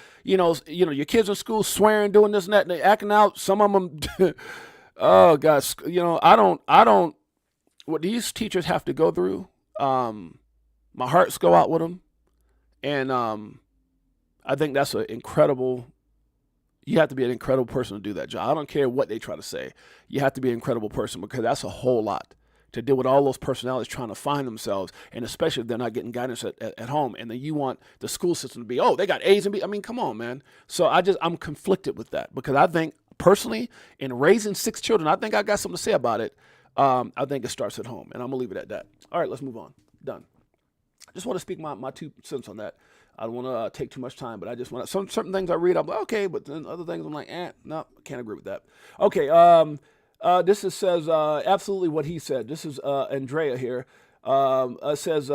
kids in school swearing, doing this and that, and they acting out. Some of them, oh gosh, I don't, what these teachers have to go through, my hearts go out with them. And I think that's you have to be an incredible person to do that job. I don't care what they try to say. You have to be an incredible person, because that's a whole lot to deal with all those personalities trying to find themselves, and especially if they're not getting guidance at home. And then you want the school system to be, they got A's and B's. I mean, come on, man. So I'm conflicted with that, because I think personally, in raising 6 children, I think I got something to say about it. I think it starts at home, and I'm gonna leave it at that. All right, let's move on. Done. I just want to speak my 2 cents on that. I don't want to take too much time, but I just want to, certain things I read, I'm like, okay, but then other things I'm like, no, I can't agree with that. Okay, this says absolutely what he said. This is Andrea here. Says,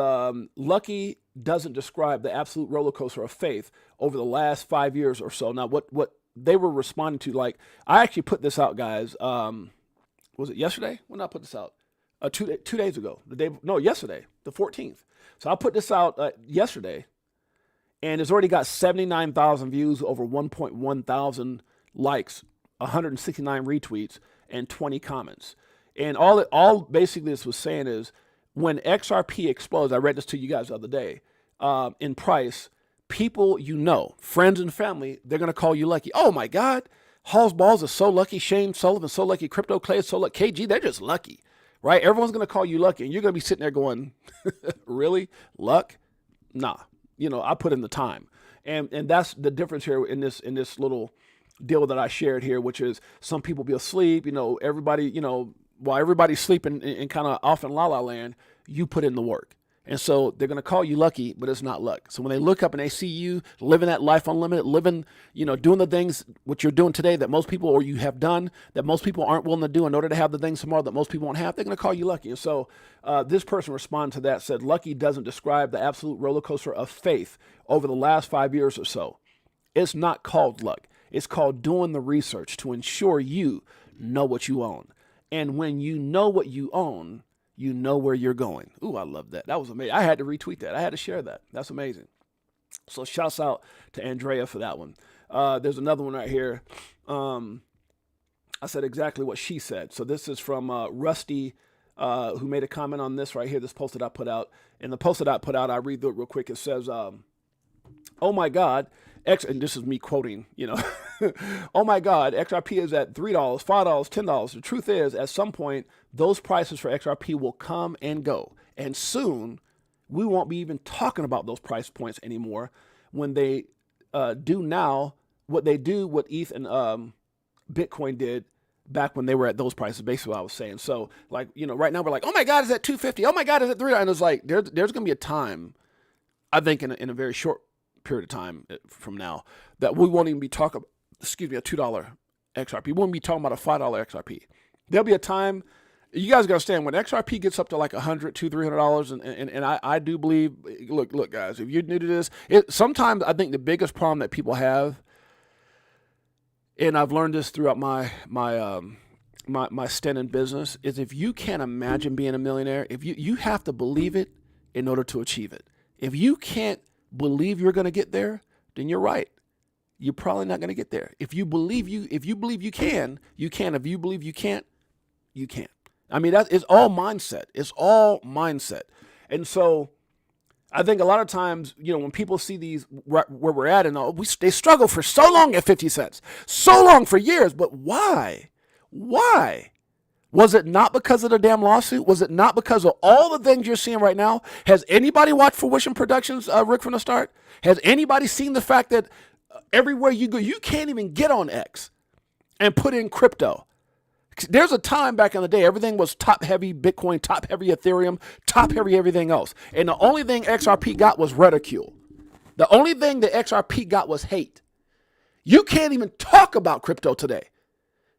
lucky doesn't describe the absolute roller coaster of faith over the last 5 years or so. Now, what they were responding to, like, I actually put this out, guys. Was it yesterday? When did I put this out? 2 days ago. Yesterday, the 14th. So I put this out yesterday, and it's already got 79,000 views, over 1.1 thousand likes, 169 retweets, and 20 comments. And all basically this was saying is, when XRP explodes, I read this to you guys the other day, in price, people friends and family, they're going to call you lucky. Oh my God, Hall's Balls is so lucky, Shane Sullivan so lucky, Crypto Clay is so lucky, KG, they're just lucky, right? Everyone's going to call you lucky, and you're going to be sitting there going, really? Luck? Nah. I put in the time. And that's the difference here in this little deal that I shared here, which is some people be asleep, everybody, while everybody's sleeping and kind of off in la la land, you put in the work. And so they're going to call you lucky, but it's not luck. So when they look up and they see you living that life unlimited, living, doing the things what you're doing today that most people, or you have done, that most people aren't willing to do in order to have the things tomorrow that most people won't have, they're going to call you lucky. And so this person responded to that, said, lucky doesn't describe the absolute roller coaster of faith over the last 5 years or so. It's not called luck. It's called doing the research to ensure you know what you own. And when you know what you own, you know where you're going. Ooh, I love that. That was amazing. I had to retweet that. I had to share that. That's amazing. So shouts out to Andrea for that one. There's another one right here. I said exactly what she said. So this is from Rusty, who made a comment on this right here, this post that I put out. And the post that I put out, I read through it real quick. It says, oh my God, and this is me quoting, oh my God, XRP is at $3, $5, $10. The truth is, at some point, those prices for XRP will come and go. And soon, we won't be even talking about those price points anymore when they do now what they do, what ETH and Bitcoin did back when they were at those prices, basically what I was saying. So, like, right now we're like, oh my God, is at 250? Oh my God, is at $3? And it's like, there's going to be a time, I think in a very short period of time from now, that we won't even be talking, a $2 XRP. We won't be talking about a $5 XRP. There'll be a time, you guys got to understand, when XRP gets up to like $100, $200, $300, and I do believe, look guys, if you're new to this, sometimes I think the biggest problem that people have, and I've learned this throughout my stint in business, is if you can't imagine being a millionaire, if you have to believe it in order to achieve it. If you can't believe you're going to get there, then you're right. You're probably not going to get there. If you believe you can, you can. If you believe you can't, you can't. I mean, it's all mindset. It's all mindset. And so I think a lot of times, when people see these where we're at, and they struggle for so long at 50 cents, so long for years. But why? Why? Was it not because of the damn lawsuit? Was it not because of all the things you're seeing right now? Has anybody watched Fruition Productions, Rick, from the start? Has anybody seen the fact that everywhere you go, you can't even get on X and put in crypto? There's a time back in the day, everything was top-heavy Bitcoin, top-heavy Ethereum, top-heavy everything else. And the only thing XRP got was ridicule. The only thing that XRP got was hate. You can't even talk about crypto today.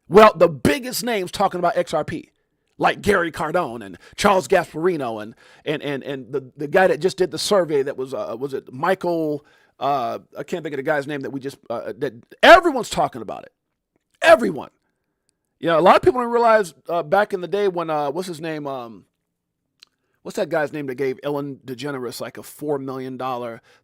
Well, the biggest names talking about XRP, like Gary Cardone and Charles Gasparino and the guy that just did the survey that was it Michael, I can't think of the guy's name that we just, that everyone's talking about it. Everyone. A lot of people don't realize back in the day when, what's his name? What's that guy's name that gave Ellen DeGeneres like a $4 million,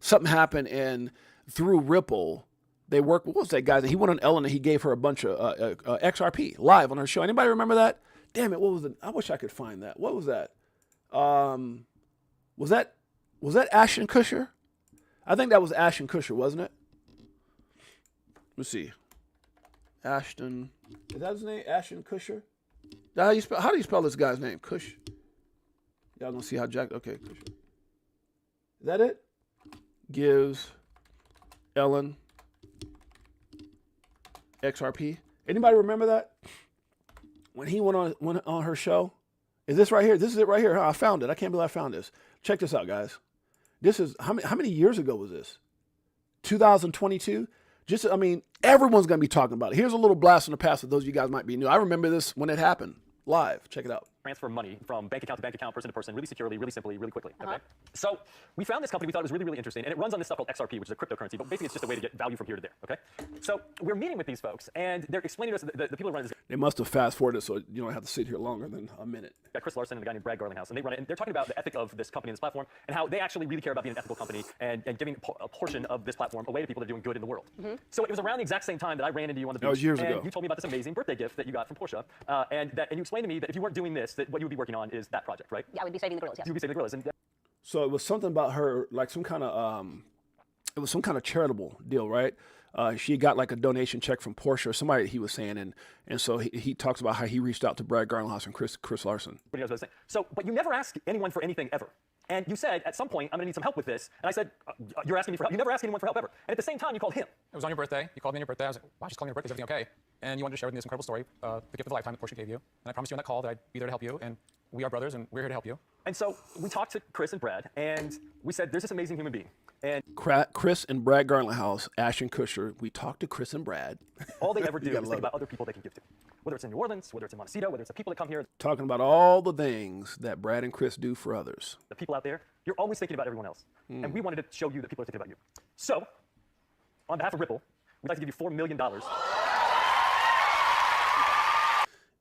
something happened, and through Ripple, they worked, what was that guy? He went on Ellen and he gave her a bunch of XRP live on her show. Anybody remember that? Damn it, what was it? I wish I could find that. What was that? Was that Ashton Kutcher? I think that was Ashton Kutcher, wasn't it? Let's see. Ashton, is that his name? Ashton Kutcher? How do you spell this guy's name? Kush. Y'all gonna see how Jack, okay, Kutcher. Is that it? Gives Ellen XRP. Anybody remember that? When he went on her show? Is this right here? This is it right here. Huh? I found it. I can't believe I found this. Check this out, guys. This is, how many years ago was this? 2022? Everyone's going to be talking about it. Here's a little blast from the past for those of you guys might be new. I remember this when it happened live. Check it out. Transfer money from bank account to bank account, person to person, really securely, really simply, really quickly. Okay? So we found this company we thought was really, really interesting, and it runs on this stuff called XRP, which is a cryptocurrency, but basically it's just a way to get value from here to there. Okay? So we're meeting with these folks, and they're explaining to us, the people who run this. They must have fast forwarded so you don't have to sit here longer than a minute. Got Chris Larson and a guy named Brad Garlinghouse, and they run it, and they're talking about the ethic of this company and this platform, and how they actually really care about being an ethical company and giving a portion of this platform away to people that are doing good in the world. So it was around the exact same time that I ran into you on the beach. That was years ago. You told me about this amazing birthday gift that you got from Porsche, and you explained to me that if you weren't doing this, that what you would be working on is that project, right? Yeah, we'd be saving the gorillas, yes. You would be saving the gorillas. And so it was something about her, like some kind of, it was some kind of charitable deal, right? She got like a donation check from Porsche or somebody he was saying, and so he talks about how he reached out to Brad Garlinghouse and Chris Larson. What I was saying. So, but you never ask anyone for anything ever. And you said, at some point, I'm gonna need some help with this. And I said, you're asking me for help. You never ask anyone for help ever. And at the same time, you called him. It was on your birthday. You called me on your birthday. I was like, wow, she's calling your birthday. Is everything okay? And you wanted to share with me this incredible story, the gift of a lifetime that Porsche gave you. And I promised you on that call that I'd be there to help you. And we are brothers, and we're here to help you. And so we talked to Chris and Brad, and we said, there's this amazing human being. And Chris and Brad Garlinghouse, Ashton Kutcher, we talked to Chris and Brad. All they ever do is think about other people they can give to. Whether it's in New Orleans, whether it's in Montecito, whether it's the people that come here. Talking about all the things that Brad and Chris do for others. The people out there, you're always thinking about everyone else. And we wanted to show you that people are thinking about you. So, on behalf of Ripple, we'd like to give you $4 million.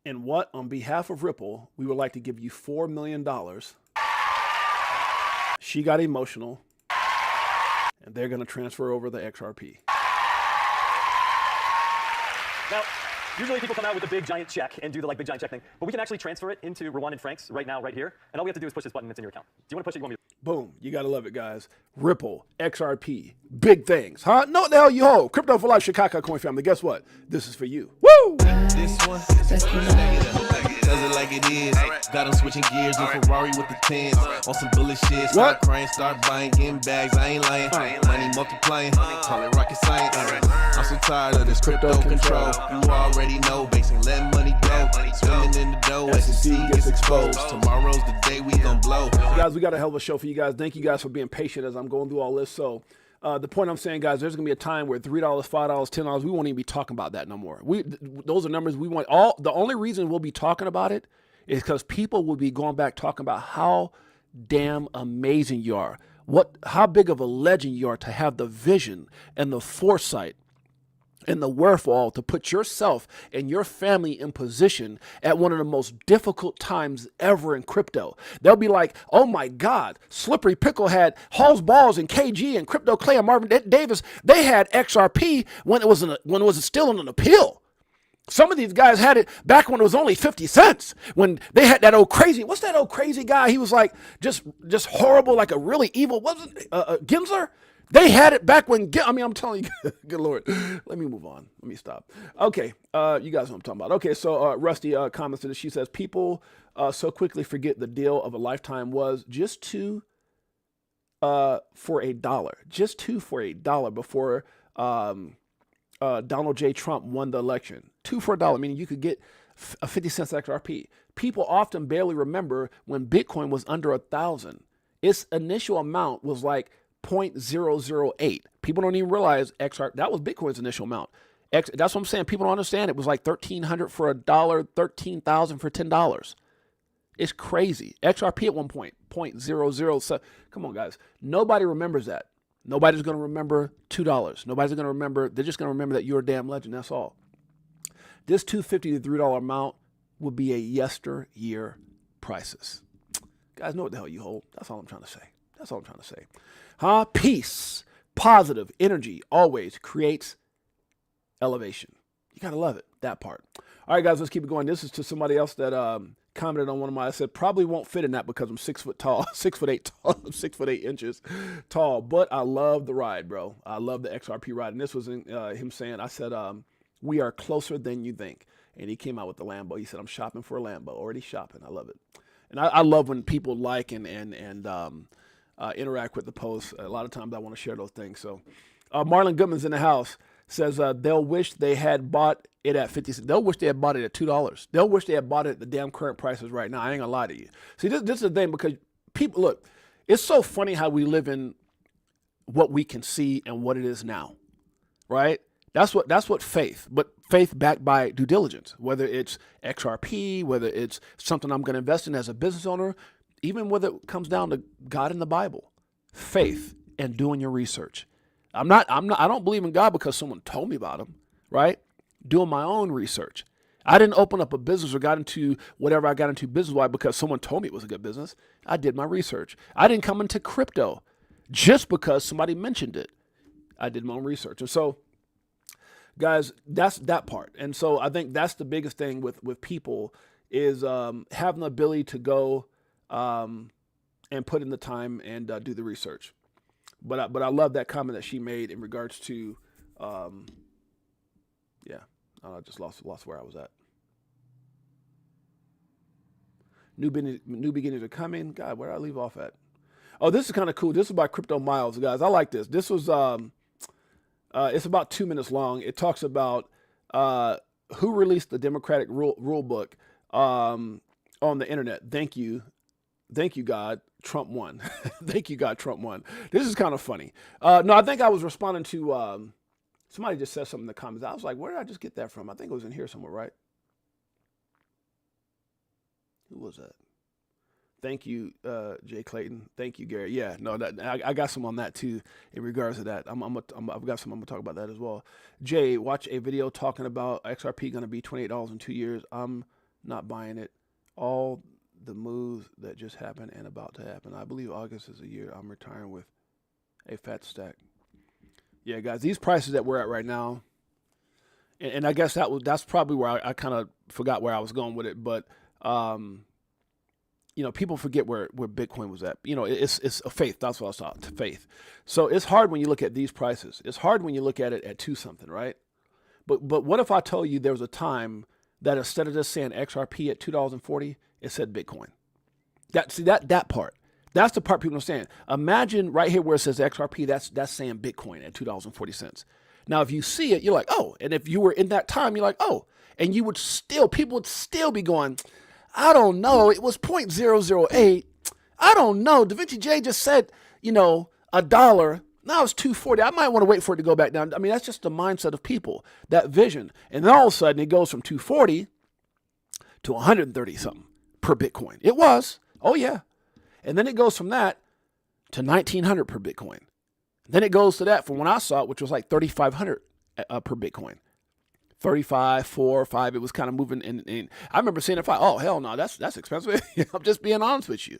And what, on behalf of Ripple, we would like to give you $4 million. She got emotional, and they're going to transfer over the XRP. Now, usually people come out with a big giant check and do the big giant check thing, but we can actually transfer it into Rwandan francs right now, right here, and all we have to do is push this button that's in your account. Do you want to push it? You want me to? Boom. You got to love it, guys. Ripple, XRP, big things, huh? No, the hell you hold. Crypto for Life, Chicago Coin family. Guess what? This is for you. Woo! This one, does it like it is. Got them switching gears in Ferrari with the tens. On some bullet shit, start crying, start buying, getting bags. I ain't lying. Money multiplying, call it rocket science. I'm so tired of this crypto control. You already know, basing letting money go. Swimming in the dough as the sea gets exposed. Tomorrow's the day we gon' blow. Guys, we got a hell of a show for you guys. Thank you guys for being patient as I'm going through all this. So the point I'm saying, guys, there's gonna be a time where $3, $5, $10, we won't even be talking about that no more. Those are numbers we want. The only reason we'll be talking about it is because people will be going back talking about how damn amazing you are, how big of a legend you are to have the vision and the foresight and the wherewithal to put yourself and your family in position at one of the most difficult times ever in crypto. They'll be like, oh my God, Slippery Pickle had Hall's Balls and KG and Crypto Clay and Marvin Davis. They had XRP when it was still in an appeal. Some of these guys had it back when it was only 50 cents, when they had that old crazy, what's that old crazy guy? He was like just horrible, like a really evil, wasn't Gensler? They had it back when, I'm telling you, good Lord. Let me move on. Let me stop. Okay, you guys know what I'm talking about. Okay, so Rusty comments to this. She says, people so quickly forget the deal of a lifetime was just $2 for $1. Just $2 for $1 before Donald J. Trump won the election. $2 for $1, meaning you could get a 50 cents XRP. People often barely remember when Bitcoin was under 1,000. Its initial amount was like 0.008. People don't even realize XRP, that was Bitcoin's initial amount. That's what I'm saying. People don't understand. It was like 1,300 for $1, 13,000 for $10. It's crazy. XRP at one point, 0.007. Come on, guys. Nobody remembers that. Nobody's going to remember $2. Nobody's going to remember. They're just going to remember that you're a damn legend. That's all. This $2.50 to $3 amount would be a yesteryear prices. Guys, know what the hell you hold. That's all I'm trying to say. That's all I'm trying to say. Huh? Peace, positive energy always creates elevation. You got to love it, that part. All right, guys, let's keep it going. This is to somebody else that commented on one of my, I said, probably won't fit in that because I'm 6 foot tall, 6'8" tall, 6'8" tall. But I love the ride, bro. I love the XRP ride. And this was him saying, I said, we are closer than you think. And he came out with the Lambo. He said, I'm shopping for a Lambo. Already shopping. I love it. And I love when people like and interact with the posts. A lot of times I want to share those things. So Marlon Goodman's in the house, says they'll wish they had bought it at 50 cents. They'll wish they had bought it at $2. They'll wish they had bought it at the damn current prices right now. I ain't gonna lie to you. See, this is the thing, because people, look, it's so funny how we live in what we can see and what it is now, right? That's what faith, but faith backed by due diligence, whether it's XRP, whether it's something I'm gonna invest in as a business owner, even whether it comes down to God in the Bible, faith and doing your research. I don't believe in God because someone told me about him, right? Doing my own research. I didn't open up a business or got into whatever I got into business-wise because someone told me it was a good business. I did my research. I didn't come into crypto just because somebody mentioned it. I did my own research. And so, guys, that's that part. And so I think that's the biggest thing with people is having the ability to go and put in the time and do the research. But I love that comment that she made in regards to, I just lost where I was at. New beginnings are coming. God, where did I leave off at? Oh, this is kind of cool. This is by Crypto Miles, guys. I like this. This was it's about 2 minutes long. It talks about who released the Democratic rule book on the internet. Thank you, God. Trump won. Thank you, God. Trump won. This is kind of funny. No, I think I was responding to somebody just said something in the comments. I was like, where did I just get that from? I think it was in here somewhere, right? Who was that? Thank you, Jay Clayton. Thank you, Gary. Yeah, no, I got some on that too in regards to that. I've got some. I'm gonna talk about that as well. Jay, watch a video talking about XRP going to be $28 in 2 years. I'm not buying it. All the moves that just happened and about to happen. I believe August is the year I'm retiring with a fat stack. Yeah, guys, these prices that we're at right now, and I guess that's probably where I kind of forgot where I was going with it, but people forget where Bitcoin was at. It's a faith. That's what I was talking, faith. So it's hard when you look at these prices. It's hard when you look at it at 2 something, right? But what if I told you there was a time that instead of just saying XRP at $2.40, it said Bitcoin? That part. That's the part people understand. Imagine right here where it says XRP, that's saying Bitcoin at $2.40. Now, if you see it, you're like, oh. And if you were in that time, you're like, oh. And people would still be going, I don't know. It was 0.008. I don't know. VTHO just said, $1. Now it's 240. I might want to wait for it to go back down. I mean, that's just the mindset of people, that vision. And then all of a sudden it goes from 240 to 130 something per Bitcoin. It was. Oh, yeah. And then it goes from that to 1,900 per Bitcoin. Then it goes to that from when I saw it, which was like 3,500 per Bitcoin. 35, 4, 5. It was kind of moving. And I remember saying, oh, hell no, that's expensive. I'm just being honest with you.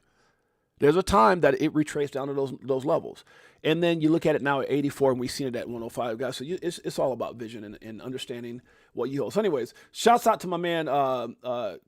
There's a time that it retraced down to those levels. And then you look at it now at 84, and we've seen it at 105, guys. So it's all about vision and understanding what you hold. So anyways, shouts out to my man,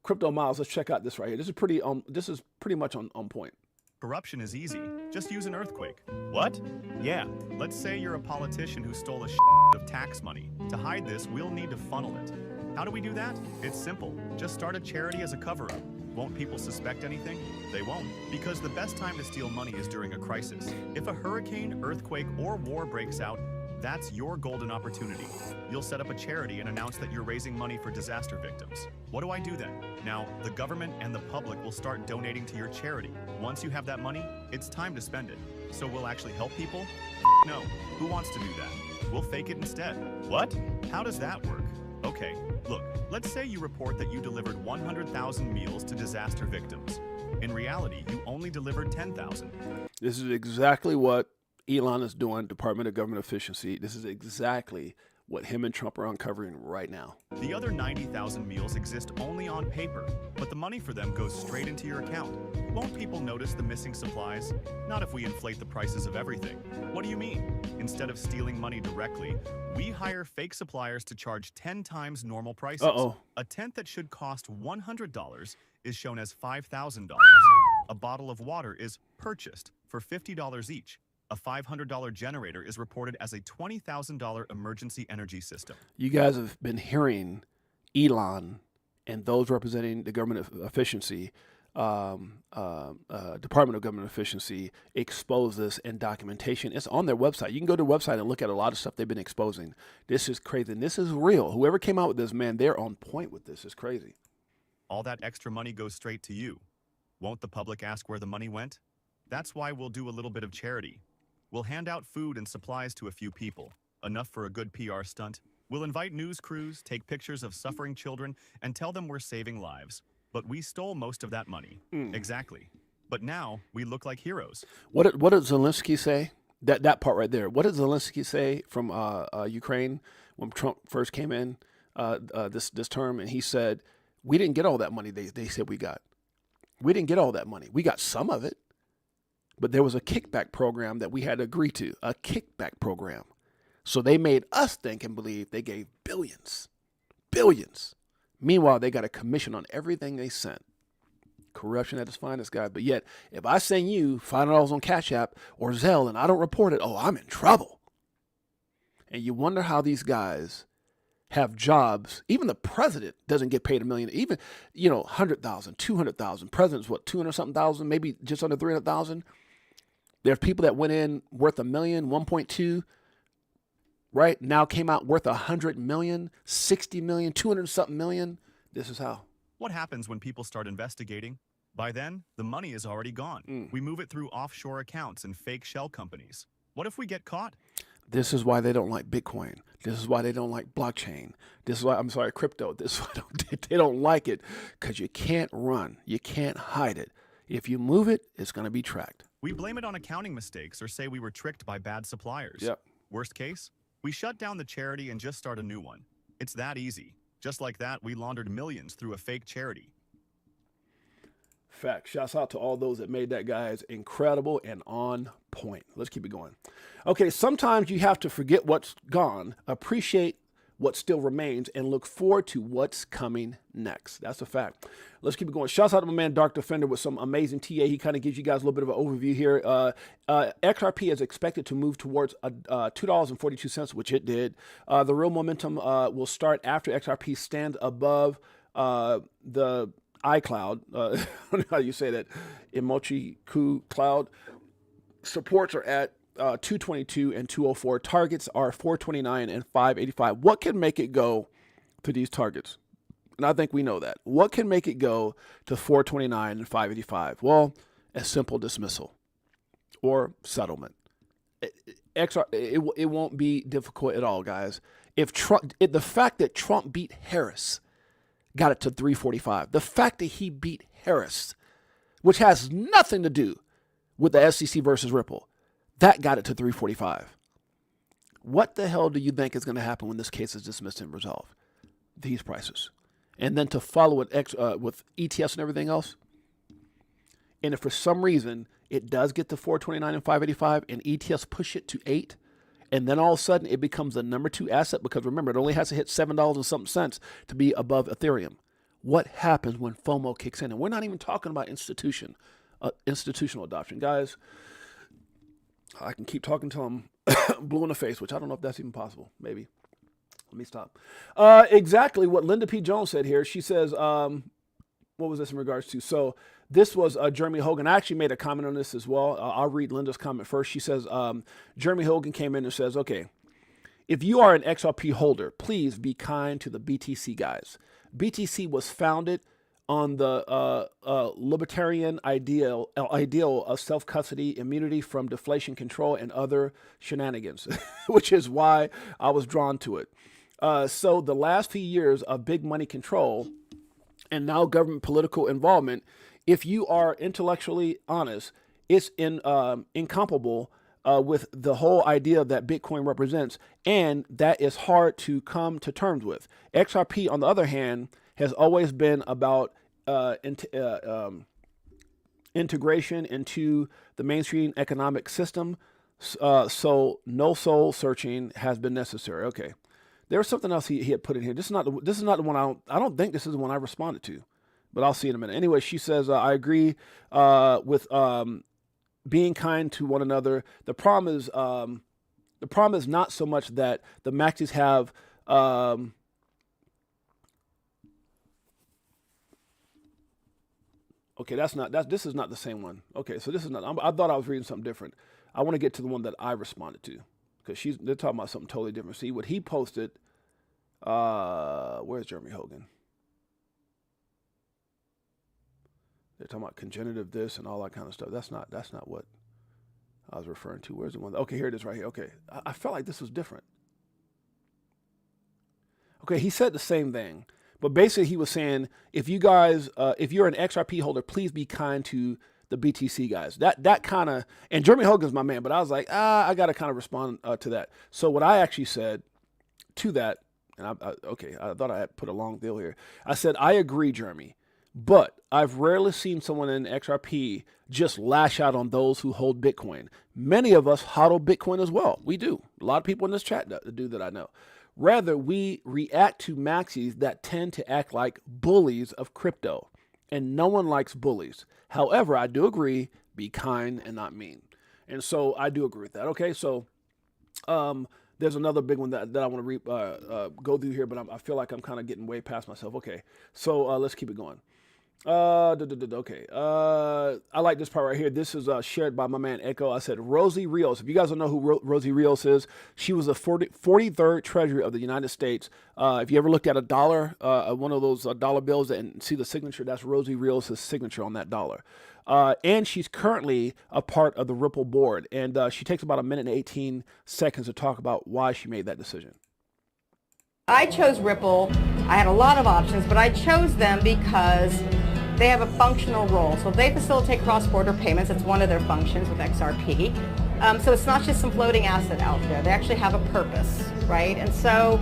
Crypto Miles. Let's check out this right here. This is pretty much on point. Corruption is easy. Just use an earthquake. What? Yeah, let's say you're a politician who stole a of tax money. To hide this, we'll need to funnel it. How do we do that? It's simple. Just start a charity as a cover-up. Won't people suspect anything? They won't, because the best time to steal money is during a crisis. If a hurricane, earthquake, or war breaks out, that's your golden opportunity. You'll set up a charity and announce that you're raising money for disaster victims. What do I do then? Now, the government and the public will start donating to your charity. Once you have that money, it's time to spend it. So we'll actually help people? No. Who wants to do that? We'll fake it instead. What? How does that work? Okay, look, let's say you report that you delivered 100,000 meals to disaster victims. In reality, you only delivered 10,000. This is exactly what Elon is doing, Department of Government Efficiency. This is exactly what him and Trump are uncovering right now. The other 90,000 meals exist only on paper, but the money for them goes straight into your account. Won't people notice the missing supplies? Not if we inflate the prices of everything. What do you mean? Instead of stealing money directly, we hire fake suppliers to charge 10 times normal prices. A tent that should cost $100 is shown as $5,000. A bottle of water is purchased for $50 each. A $500 generator is reported as a $20,000 emergency energy system. You guys have been hearing Elon and those representing the government efficiency, Department of Government Efficiency, expose this in documentation. It's on their website. You can go to the website and look at a lot of stuff they've been exposing. This is crazy. And this is real. Whoever came out with this, man, they're on point with this. It's crazy. All that extra money goes straight to you. Won't the public ask where the money went? That's why we'll do a little bit of charity. We'll hand out food and supplies to a few people, enough for a good PR stunt. We'll invite news crews, take pictures of suffering children, and tell them we're saving lives. But we stole most of that money. Exactly. But now we look like heroes. What did Zelensky say? That part right there. What did Zelensky say from Ukraine when Trump first came in this term? And he said, we didn't get all that money they said we got. We didn't get all that money. We got some of it. But there was a kickback program that we had to agree to, a kickback program. So they made us think and believe they gave billions. Meanwhile, they got a commission on everything they sent. Corruption at its finest, guys. But yet, if I send you $5 on Cash App or Zelle and I don't report it, I'm in trouble. And you wonder how these guys have jobs. Even the president doesn't get paid $1 million. Even, 100,000, 200,000. President's what, 200-something thousand, maybe just under 300,000. There's people that went in worth $1 million, 1.2, right? Now came out worth 100 million, 60 million, 200-something million. This is how. What happens when people start investigating? By then, the money is already gone. We move it through offshore accounts and fake shell companies. What if we get caught? This is why they don't like Bitcoin. This is why they don't like blockchain. This is why, crypto. This is why they don't like it, because you can't run. You can't hide it. If you move it, it's going to be tracked. We blame it on accounting mistakes or say we were tricked by bad suppliers. Yep. Worst case, we shut down the charity and just start a new one. It's that easy. Just like that, we laundered millions through a fake charity. Fact. Shouts out to all those that made that, guys. Incredible and on point. Let's keep it going. Okay, sometimes you have to forget what's gone, appreciate what still remains and look forward to what's coming next. That's a fact. Let's keep it going. Shouts out to my man, Dark Defender, with some amazing TA. He kind of gives you guys a little bit of an overview here. XRP is expected to move towards $2.42, which it did. The real momentum will start after XRP stands above the iCloud. I don't know how you say that. Emochiku Cloud. Supports are at 222 and 204. Targets are 429 and 585. What can make it go to these targets? And I think we know that. What can make it go to 429 and 585? Well, a simple dismissal or settlement. It won't be difficult at all, guys. If the fact that Trump beat Harris got it to 345, the fact that he beat Harris, which has nothing to do with the SEC versus Ripple, that got it to 345. What the hell do you think is going to happen when this case is dismissed and resolved? These prices. And then to follow it with ETFs and everything else. And if for some reason it does get to 429 and 585 and ETFs push it to 8, and then all of a sudden it becomes the number 2 asset, because remember, it only has to hit $7 and something cents to be above Ethereum. What happens when FOMO kicks in? And we're not even talking about institutional adoption. Guys, I can keep talking till I'm blue in the face, which I don't know if that's even possible. Maybe. Let me stop. Exactly what Linda P. Jones said here. She says, what was this in regards to? So this was Jeremy Hogan. I actually made a comment on this as well. I'll read Linda's comment first. She says, Jeremy Hogan came in and says, okay, if you are an XRP holder, please be kind to the BTC guys. BTC was founded on the libertarian ideal of self-custody, immunity from deflation control, and other shenanigans, which is why I was drawn to it. So the last few years of big money control and now government political involvement, if you are intellectually honest, it's incomparable with the whole idea that Bitcoin represents, and that is hard to come to terms with. XRP, on the other hand, has always been about integration into the mainstream economic system, so no soul searching has been necessary. Okay, there was something else he had put in here. This is not the one I don't think this is the one I responded to, but I'll see in a minute. Anyway, she says I agree with being kind to one another. The problem is not so much that the maxis have okay, this is not the same one. Okay, so this is not, I thought I was reading something different. I want to get to the one that I responded to, because they're talking about something totally different. See what he posted. Where's Jeremy Hogan? They're talking about congenitive this and all that kind of stuff. That's not what I was referring to. Where's the one? Okay, here it is right here. Okay, I felt like this was different. Okay, he said the same thing. But basically, he was saying, if you guys, if you're an XRP holder, please be kind to the BTC guys. That kind of, and Jeremy Hogan's my man, but I was like, I got to kind of respond to that. So what I actually said to that, and I thought I had put a long deal here. I said, I agree, Jeremy, but I've rarely seen someone in XRP just lash out on those who hold Bitcoin. Many of us hodl Bitcoin as well. We do. A lot of people in this chat do that, I know. Rather, we react to maxis that tend to act like bullies of crypto, and no one likes bullies. However, I do agree, be kind and not mean. And so I do agree with that. Okay, so there's another big one that I want to go through here, but I feel like I'm kind of getting way past myself. Okay, so let's keep it going. Okay. I like this part right here. This is shared by my man Echo. I said Rosie Rios. If you guys don't know who Rosie Rios is, she was the 43rd Treasury of the United States. If you ever looked at a dollar, one of those dollar bills and see the signature, that's Rosie Rios' signature on that dollar. And she's currently a part of the Ripple board. And she takes about 1 minute and 18 seconds to talk about why she made that decision. I chose Ripple. I had a lot of options, but I chose them because they have a functional role. So they facilitate cross-border payments. It's one of their functions with XRP. So it's not just some floating asset out there. They actually have a purpose, right? And so.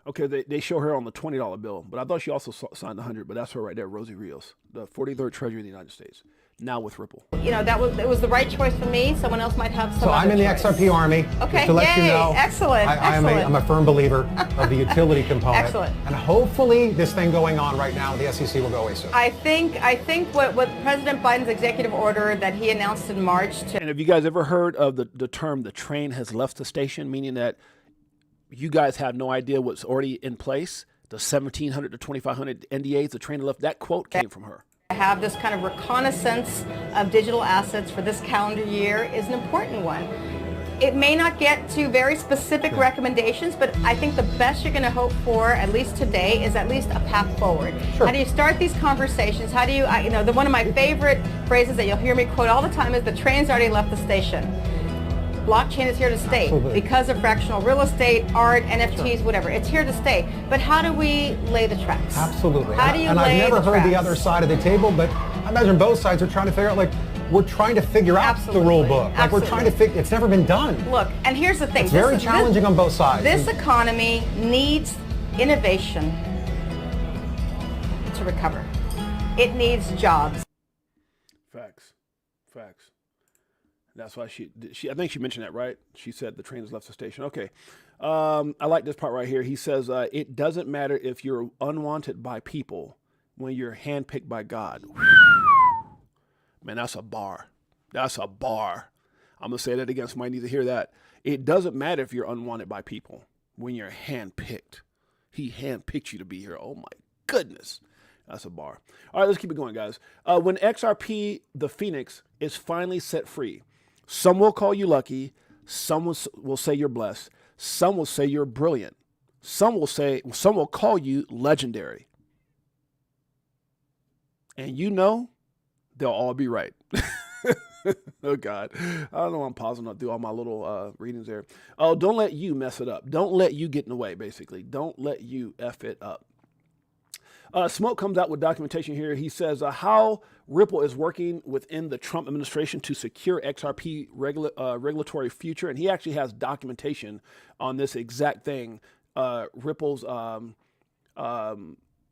Okay, they show her on the $20 bill, but I thought she also signed the 100, but that's her right there, Rosie Rios, the 43rd Treasury of the United States. now with Ripple. You know, it was the right choice for me. Someone else might have some So I'm other in the choice. XRP army. Okay, Just to let you yay, know, excellent, excellent. I'm a firm believer of the utility component. Excellent. And hopefully this thing going on right now with the SEC will go away soon. I think what President Biden's executive order that he announced in March to And have you guys ever heard of the term "the train has left the station," meaning that you guys have no idea what's already in place? The 1,700 to 2,500 NDAs, the train left. That quote came from her. have this kind of reconnaissance of digital assets for this calendar year is an important one. It may not get to very specific recommendations, but I think the best you're going to hope for, at least today, is at least a path forward. Sure. How do you start these conversations? How do you, one of my favorite phrases that you'll hear me quote all the time is, the train's already left the station. Blockchain is here to stay. Absolutely. Because of fractional real estate, art, NFTs, whatever. It's here to stay. But how do we lay the tracks? Absolutely. How do you and lay I've never the heard the tracks? other side of the table, but I imagine both sides are trying to figure out, like, we're trying to figure out Absolutely. the rule book. Like, we're trying to figure, it's never been done. Look, and here's the thing. It's very challenging on both sides. This economy needs innovation to recover. It needs jobs. Facts. That's why she I think she mentioned that, right? She said the train has left the station. Okay. I like this part right here. He says, it doesn't matter if you're unwanted by people when you're handpicked by God. Man, that's a bar. That's a bar. I'm going to say that again. Somebody needs to hear that. It doesn't matter if you're unwanted by people when you're handpicked. He handpicked you to be here. Oh, my goodness. That's a bar. All right, let's keep it going, guys. When XRP, the Phoenix, is finally set free, some will call you lucky. Some will say you're blessed. Some will say you're brilliant. Some will call you legendary. And you know, they'll all be right. Oh, God. I don't know why I'm pausing up through all my little readings there. Oh, don't let you mess it up. Don't let you get in the way, basically. Don't let you F it up. Smoke comes out with documentation here. He says how Ripple is working within the Trump administration to secure XRP regulatory future. And he actually has documentation on this exact thing. Ripple's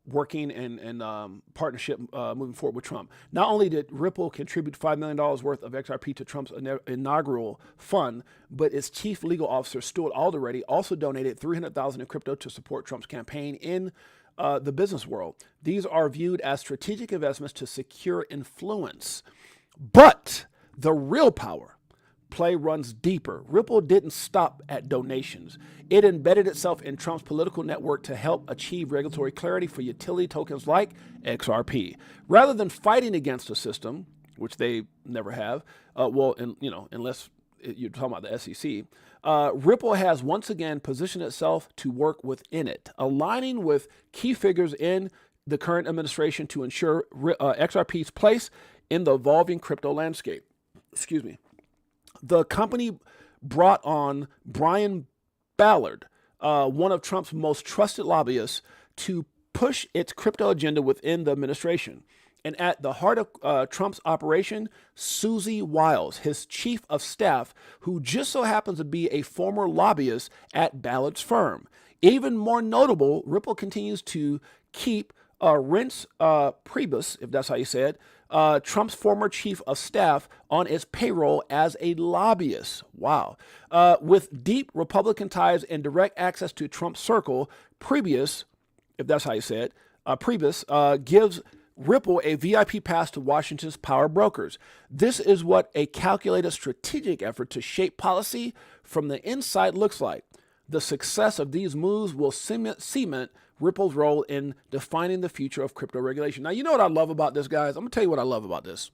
working and partnership moving forward with Trump. Not only did Ripple contribute $5 million worth of XRP to Trump's inaugural fund, but its chief legal officer, Stuart Alderete, also donated $300,000 in crypto to support Trump's campaign in the business world. These are viewed as strategic investments to secure influence. But the real power play runs deeper. Ripple didn't stop at donations. It embedded itself in Trump's political network to help achieve regulatory clarity for utility tokens like XRP. Rather than fighting against the system, which they never have, unless you're talking about the SEC, Ripple has once again positioned itself to work within it, aligning with key figures in the current administration to ensure XRP's place in the evolving crypto landscape. Excuse me. The company brought on Brian Ballard, one of Trump's most trusted lobbyists, to push its crypto agenda within the administration. And at the heart of Trump's operation, Susie Wiles, his chief of staff, who just so happens to be a former lobbyist at Ballard's firm. Even more notable, Ripple continues to keep Reince Priebus, if that's how you say it, Trump's former chief of staff, on its payroll as a lobbyist. Wow. With deep Republican ties and direct access to Trump's circle, Priebus, if that's how you say it, Priebus gives Ripple a VIP pass to Washington's power brokers. This is what a calculated strategic effort to shape policy from the inside looks like. The success of these moves will cement Ripple's role in defining the future of crypto regulation. Now, you know what I love about this, guys? I'm going to tell you what I love about this.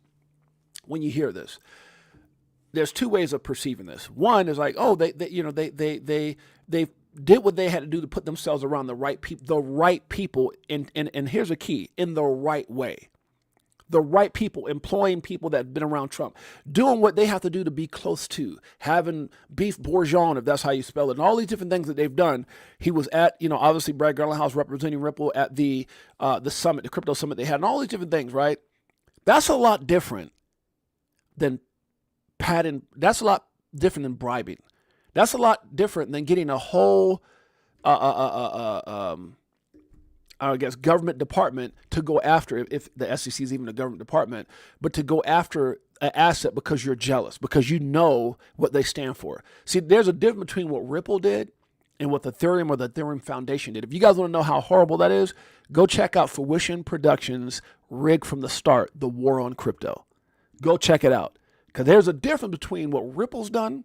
When you hear this, there's two ways of perceiving this. One is like, oh, they did what they had to do to put themselves around the right people, and here's a key, in the right way. The right people, employing people that have been around Trump, doing what they have to do to be close to, having beef bourgeois, if that's how you spell it, and all these different things that they've done. He was at, obviously Brad Garlinghouse representing Ripple at the summit, the crypto summit they had, and all these different things, right? That's a lot different than that's a lot different than bribing. That's a lot different than getting a whole I guess, government department to go after, if the SEC is even a government department, but to go after an asset because you're jealous, because you know what they stand for. See, there's a difference between what Ripple did and what the Ethereum or the Ethereum Foundation did. If you guys want to know how horrible that is, go check out Fruition Productions' Rig from the Start, The War on Crypto. Go check it out. Because there's a difference between what Ripple's done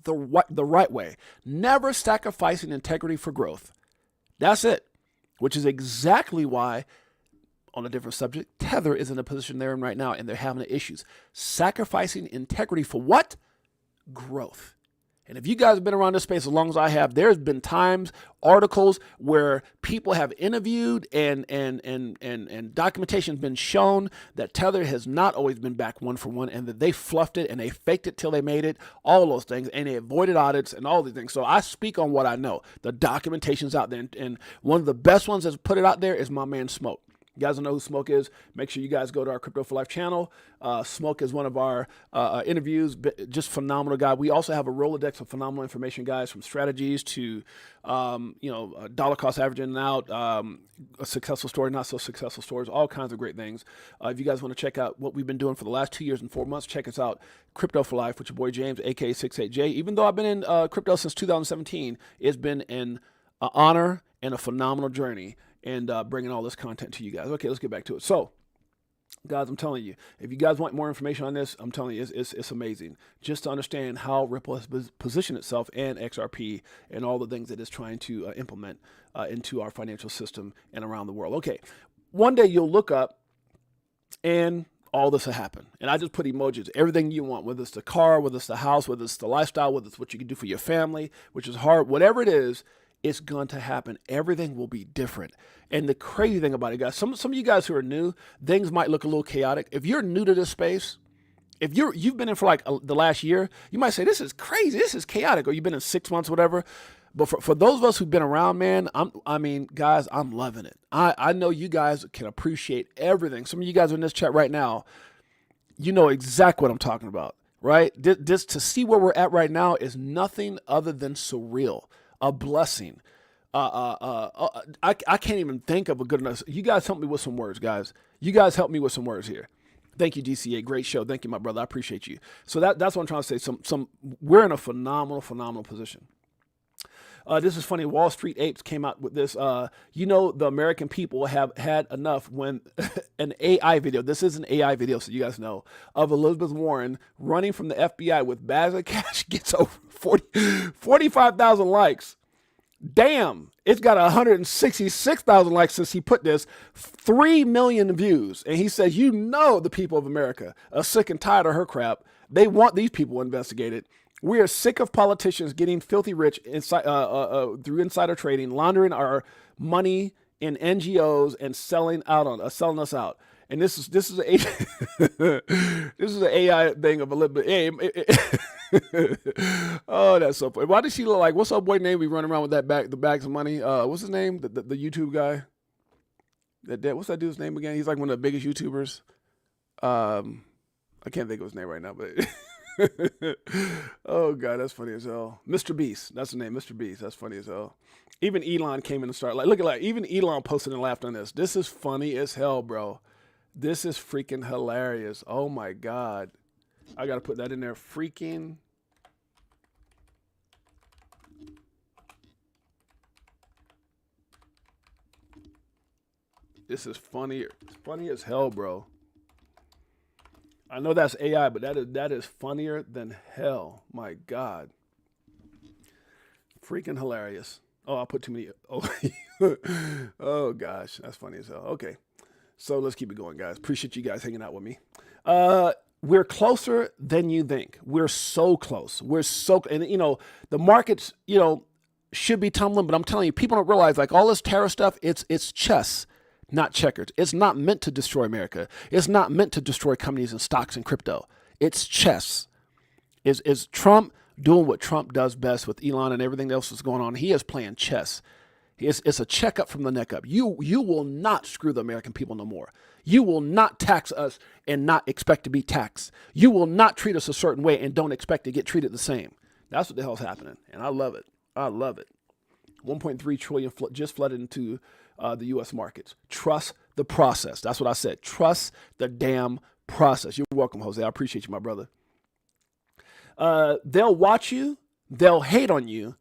the right way, never sacrificing integrity for growth. That's it, which is exactly why, on a different subject, Tether is in the position they're in right now, and they're having issues. Sacrificing integrity for what? Growth. And if you guys have been around this space as long as I have, there's been times, articles where people have interviewed and documentation has been shown that Tether has not always been back one for one, and that they fluffed it and they faked it till they made it, all those things, and they avoided audits and all these things. So I speak on what I know. The documentation's out there, and one of the best ones that's put it out there is my man Smoke. You guys don't know who Smoke is, make sure you guys go to our Crypto for Life channel. Smoke is one of our interviews, just phenomenal guy. We also have a Rolodex of phenomenal information, guys, from strategies to, dollar cost averaging out, a successful story, not so successful stories, all kinds of great things. If you guys want to check out what we've been doing for the last 2 years and 4 months, check us out, Crypto for Life with your boy James, aka Six8Jay. Even though I've been in crypto since 2017, it's been an honor and a phenomenal journey, and bringing all this content to you guys. Okay, let's get back to it. So, guys, I'm telling you, if you guys want more information on this, I'm telling you, it's amazing. Just to understand how Ripple has positioned itself and XRP and all the things that it's trying to implement into our financial system and around the world. Okay, one day you'll look up and all this will happen. And I just put emojis, everything you want, whether it's the car, whether it's the house, whether it's the lifestyle, whether it's what you can do for your family, which is hard, whatever it is, it's going to happen. Everything will be different. And the crazy thing about it, guys, some of you guys who are new, things might look a little chaotic. If you're new to this space, if you've been in for like the last year, you might say, this is crazy, this is chaotic, or you've been in 6 months, whatever. But for those of us who've been around, man, guys, I'm loving it. I know you guys can appreciate everything. Some of you guys are in this chat right now, you know exactly what I'm talking about, right? This to see where we're at right now is nothing other than surreal. A blessing. I can't even think of a good enough. You guys help me with some words, guys. You guys help me with some words here. Thank you, DCA. Great show. Thank you, my brother. I appreciate you. So that's what I'm trying to say. We're in a phenomenal position. This is funny. Wall Street Apes came out with this. The American people have had enough when an AI video, this is an AI video, so you guys know, of Elizabeth Warren running from the FBI with bags of cash gets over 45,000 likes. Damn, it's got 166,000 likes since he put this, 3 million views. And he says, the people of America are sick and tired of her crap. They want these people investigated. We are sick of politicians getting filthy rich through insider trading, laundering our money in NGOs and selling us out. And this is an AI thing of a little bit. Oh, that's so funny. Why does she look like, what's our boy name? We run around with the bags of money. What's his name? The YouTube guy. What's that dude's name again? He's like one of the biggest YouTubers. I can't think of his name right now, but. Oh God, that's funny as hell. Mr. Beast, that's the name, Mr. Beast. That's funny as hell. Even Elon came in and started look at even Elon posted and laughed on this. This is funny as hell, bro. This is freaking hilarious. Oh my God, I gotta put that in there. Freaking. This is funny as hell, bro. I know that's AI, but that is funnier than hell. My God. Freaking hilarious. Oh, I put too many. Oh gosh, that's funny as hell. Okay. So let's keep it going, guys. Appreciate you guys hanging out with me. We're closer than you think. We're so close. And the markets, should be tumbling, but I'm telling you, people don't realize like all this terror stuff, it's chess. Not checkers. It's not meant to destroy America. It's not meant to destroy companies and stocks and crypto. It's chess. Is Trump doing what Trump does best with Elon and everything else that's going on? He is playing chess. It's a checkup from the neck up. You will not screw the American people no more. You will not tax us and not expect to be taxed. You will not treat us a certain way and don't expect to get treated the same. That's what the hell's happening. And I love it. I love it. 1.3 trillion just flooded into the U.S. markets. Trust the process. That's what I said. Trust the damn process. You're welcome, Jose. I appreciate you, my brother. They'll watch you. They'll hate on you.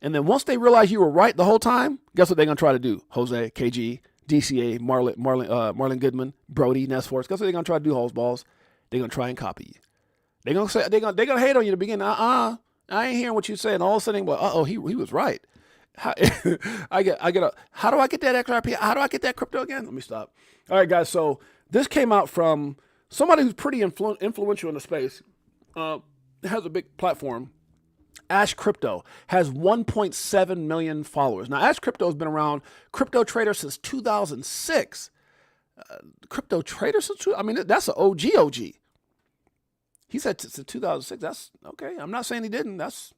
And then once they realize you were right the whole time, guess what they're going to try to do? Jose, KG, DCA, Marlon Goodman, Brody, Nesforce. Guess what they're going to try to do, Holes Balls? They're going to try and copy you. They're going to say, they're going to hate on you to begin. I ain't hearing what you say. And all of a sudden, well, he was right. How do I get that XRP? How do I get that crypto again? Let me stop. All right, guys. So this came out from somebody who's pretty influential in the space. Has a big platform. Ash Crypto has 1.7 million followers. Now, Ash Crypto has been around, crypto trader since 2006. Crypto trader since, that's an OG. He said since 2006. That's okay. I'm not saying he didn't. That's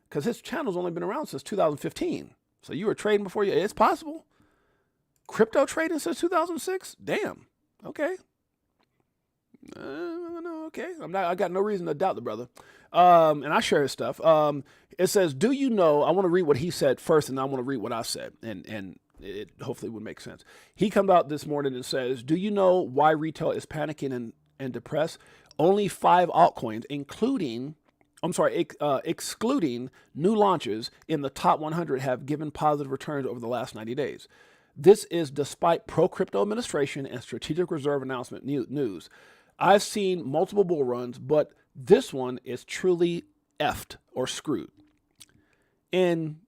because his channel's only been around since 2015. So you were trading before you, it's possible. Crypto trading since 2006? Damn. Okay. No, okay. I got no reason to doubt the brother. And I share his stuff. It says, do you know, I want to read what he said first, and I want to read what I said, and it hopefully would make sense. He comes out this morning and says, do you know why retail is panicking and depressed? Only 5 altcoins, excluding new launches in the top 100 have given positive returns over the last 90 days. This is despite pro-crypto administration and strategic reserve announcement news. I've seen multiple bull runs, but this one is truly effed or screwed. And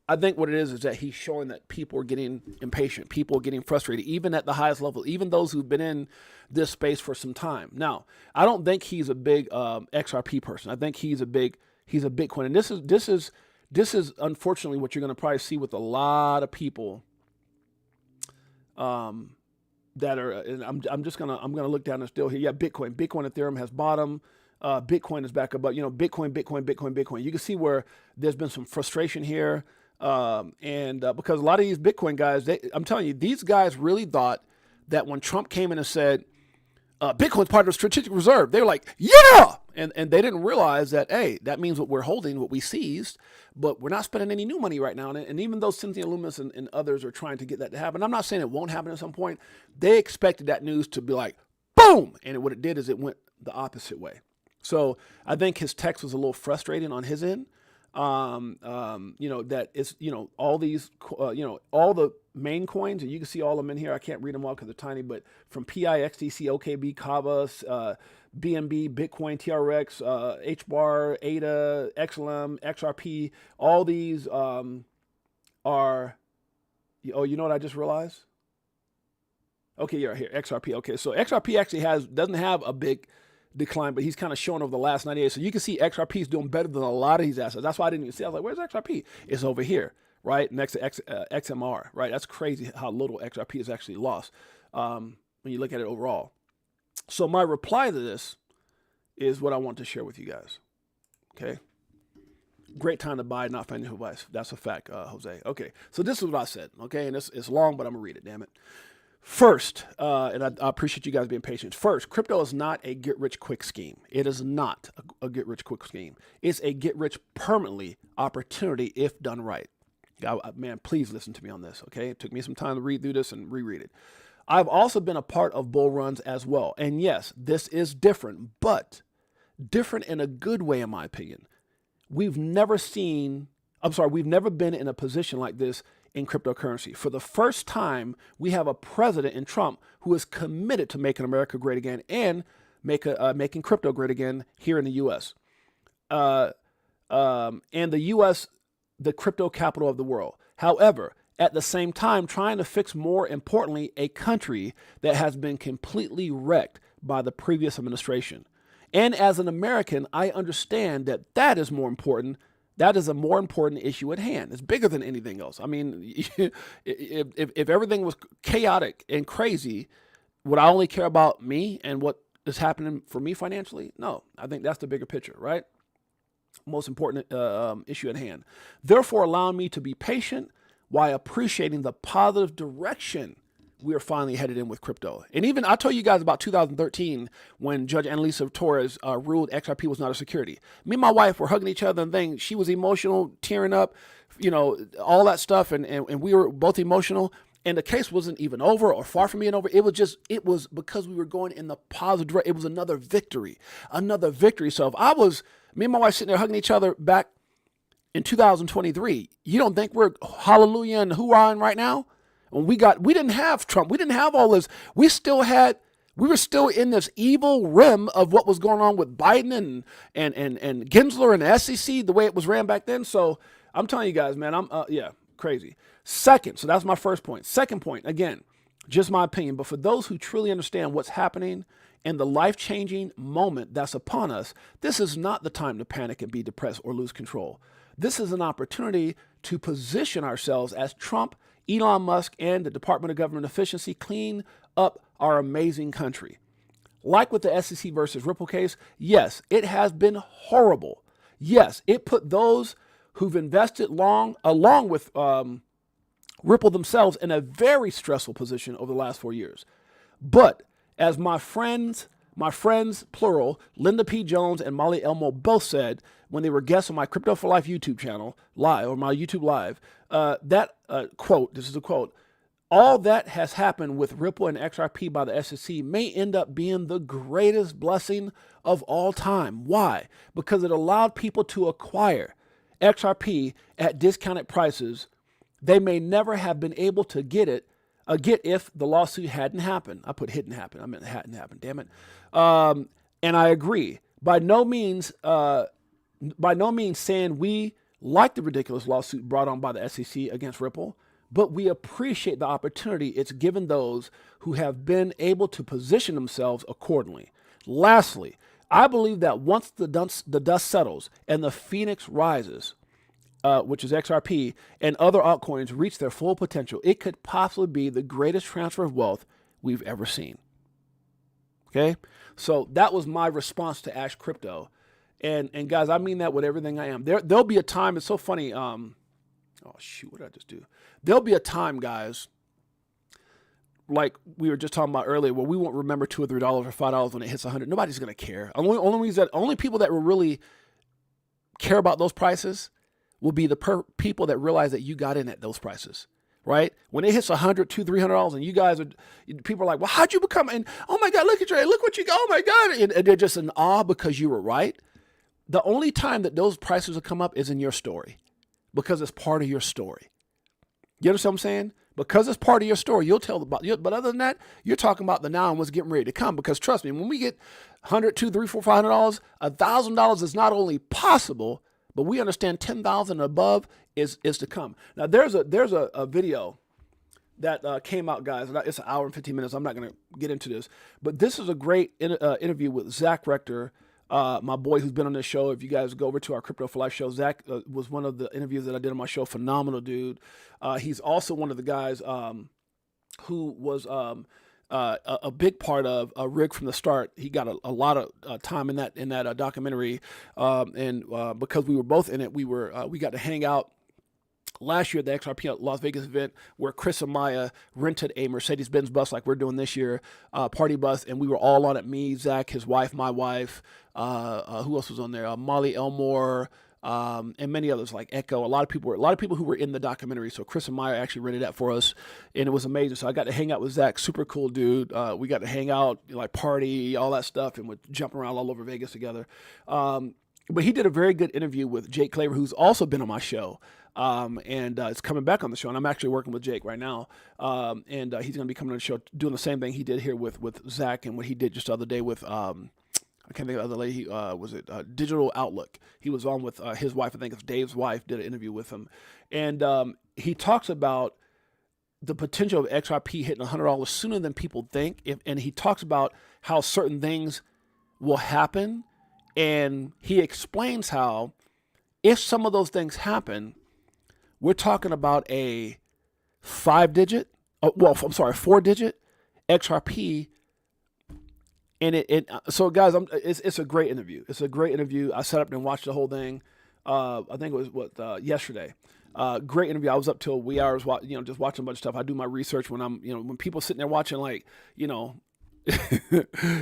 I think what it is that he's showing that people are getting impatient. People are getting frustrated, even at the highest level, even those who've been in this space for some time. Now, I don't think he's a big XRP person. I think he's a Bitcoin. And this is unfortunately what you're going to probably see with a lot of people that are, and I'm gonna look down and still here. Yeah, Bitcoin, Ethereum has bottom. Bitcoin is back up, but Bitcoin. You can see where there's been some frustration here, and because a lot of these Bitcoin guys, I'm telling you, these guys really thought that when Trump came in and said Bitcoin's part of the strategic reserve, they were like, yeah, and they didn't realize that, hey, that means what we're holding, what we seized, but we're not spending any new money right now. And even though Cynthia Lummis and others are trying to get that to happen, I'm not saying it won't happen at some point. They expected that news to be like, boom, and what it did is it went the opposite way. So I think his text was a little frustrating on his end. That it's, all these, all the main coins, and you can see all of them in here. I can't read them all because they're tiny, but from PI, XTC, OKB, Kava, BNB, Bitcoin, TRX, HBAR, ADA, XLM, XRP, all these are, you know what I just realized? Okay, yeah, here, XRP. Okay, so XRP actually doesn't have a big decline, but he's kind of showing over the last 90 days. So you can see XRP is doing better than a lot of these assets. That's why I didn't even see. I was like, where's XRP? It's over here, right? Next to XMR, right? That's crazy how little XRP is actually lost when you look at it overall. So my reply to this is what I want to share with you guys. Okay. Great time to buy, not financial advice. That's a fact, Jose. Okay. So this is what I said. Okay. And it's long, but I'm going to read it. Damn it. First, and I appreciate you guys being patient. First, crypto is not a get-rich-quick scheme. It is not a get-rich-quick scheme. It's a get-rich-permanently opportunity if done right. Man, please listen to me on this, okay? It took me some time to read through this and reread it. I've also been a part of bull runs as well. And yes, this is different, but different in a good way, in my opinion. We've never been in a position like this in cryptocurrency. For the first time, we have a president in Trump who is committed to making America great again and making crypto great again here in the U.S. And the U.S., the crypto capital of the world. However, at the same time, trying to fix, more importantly, a country that has been completely wrecked by the previous administration. And as an American, I understand that is more important. That is a more important issue at hand. It's bigger than anything else. I mean, if everything was chaotic and crazy, would I only care about me and what is happening for me financially? No, I think that's the bigger picture, right? Most important issue at hand. Therefore, allowing me to be patient while appreciating the positive direction we are finally headed in with crypto. And even I told you guys about 2013 when Judge Annalisa Torres ruled XRP was not a security. Me and my wife were hugging each other and things. She was emotional, tearing up, you know, all that stuff. And we were both emotional. And the case wasn't even over or far from being over. It was because we were going in the positive direction. It was another victory. So if me and my wife sitting there hugging each other back in 2023, you don't think we're hallelujah and hoorahing right now? When we didn't have Trump. We didn't have all this. We were still in this evil rim of what was going on with Biden and Gensler and the SEC, the way it was ran back then. So I'm telling you guys, man, crazy. Second, so that's my first point. Second point, again, just my opinion, but for those who truly understand what's happening and the life-changing moment that's upon us, this is not the time to panic and be depressed or lose control. This is an opportunity to position ourselves as Trump, Elon Musk, and the Department of Government Efficiency clean up our amazing country. Like with the SEC versus Ripple case, yes, it has been horrible. Yes, it put those who've invested long, along with Ripple themselves, in a very stressful position over the last 4 years. But as my friends, plural, Linda P. Jones and Molly Elmo both said when they were guests on my Crypto for Life YouTube channel, my YouTube live, quote, this is a quote, all that has happened with Ripple and XRP by the SEC may end up being the greatest blessing of all time. Why? Because it allowed people to acquire XRP at discounted prices they may never have been able to get if the lawsuit hadn't happened. I put hadn't happened. I meant hadn't happened. Damn it. And I agree. By no means saying we like the ridiculous lawsuit brought on by the SEC against Ripple, but we appreciate the opportunity it's given those who have been able to position themselves accordingly. Lastly, I believe that once the dust settles and the phoenix rises, which is XRP, and other altcoins reach their full potential, it could possibly be the greatest transfer of wealth we've ever seen. Okay? So that was my response to Ash Crypto. And guys, I mean that with everything I am. There'll be a time, it's so funny. Oh, shoot, what did I just do? There'll be a time, guys, like we were just talking about earlier, where we won't remember $2 or $3 or $5 when it hits 100. Nobody's going to care. Only people that will really care about those prices will be the people that realize that you got in at those prices, right? When it hits $100, $200, $300, and you guys people are like, well, how'd you become? And oh my God, look at Trey, look what you got. Oh my God. And they're just in awe because you were right. The only time that those prices will come up is in your story because it's part of your story. You understand what I'm saying? Because it's part of your story, you'll tell about it. But other than that, you're talking about the now and what's getting ready to come. Because trust me, when we get $100, $200, $300, $400, $500, $1,000 is not only possible, but we understand 10,000 and above is to come. Now, there's a video that came out, guys. It's an hour and 15 minutes. I'm not going to get into this. But this is a great interview with Zach Rector, my boy who's been on this show. If you guys go over to our Crypto for Life show, Zach was one of the interviews that I did on my show. Phenomenal dude. He's also one of the guys who was a big part of Rig from the start. He got a lot of time in that documentary, and because we were both in it, we got to hang out last year at the XRP Las Vegas event where Chris and Maya rented a Mercedes-Benz bus like we're doing this year, party bus, and we were all on it. Me, Zach, his wife, my wife, who else was on there? Molly Elmore. And many others like Echo. A lot of people who were in the documentary. So Chris and Maya actually rented that for us, and it was amazing. So I got to hang out with Zach, super cool dude. We got to hang out, like party, all that stuff, and we'd jump around all over Vegas together. But he did a very good interview with Jake Claver, who's also been on my show, and it's coming back on the show. And I'm actually working with Jake right now, and he's going to be coming on the show doing the same thing he did here with Zach and what he did just the other day with. I can't think of the other lady. Was it Digital Outlook? He was on with his wife. I think it's Dave's wife. Did an interview with him, and he talks about the potential of XRP hitting $100 sooner than people think. And he talks about how certain things will happen, and he explains how if some of those things happen, we're talking about a 4-digit XRP. And so guys, it's a great interview. It's a great interview. I sat up and watched the whole thing. I think it was yesterday. Great interview. I was up till wee hours, just watching a bunch of stuff. I do my research when when people sitting there watching, like,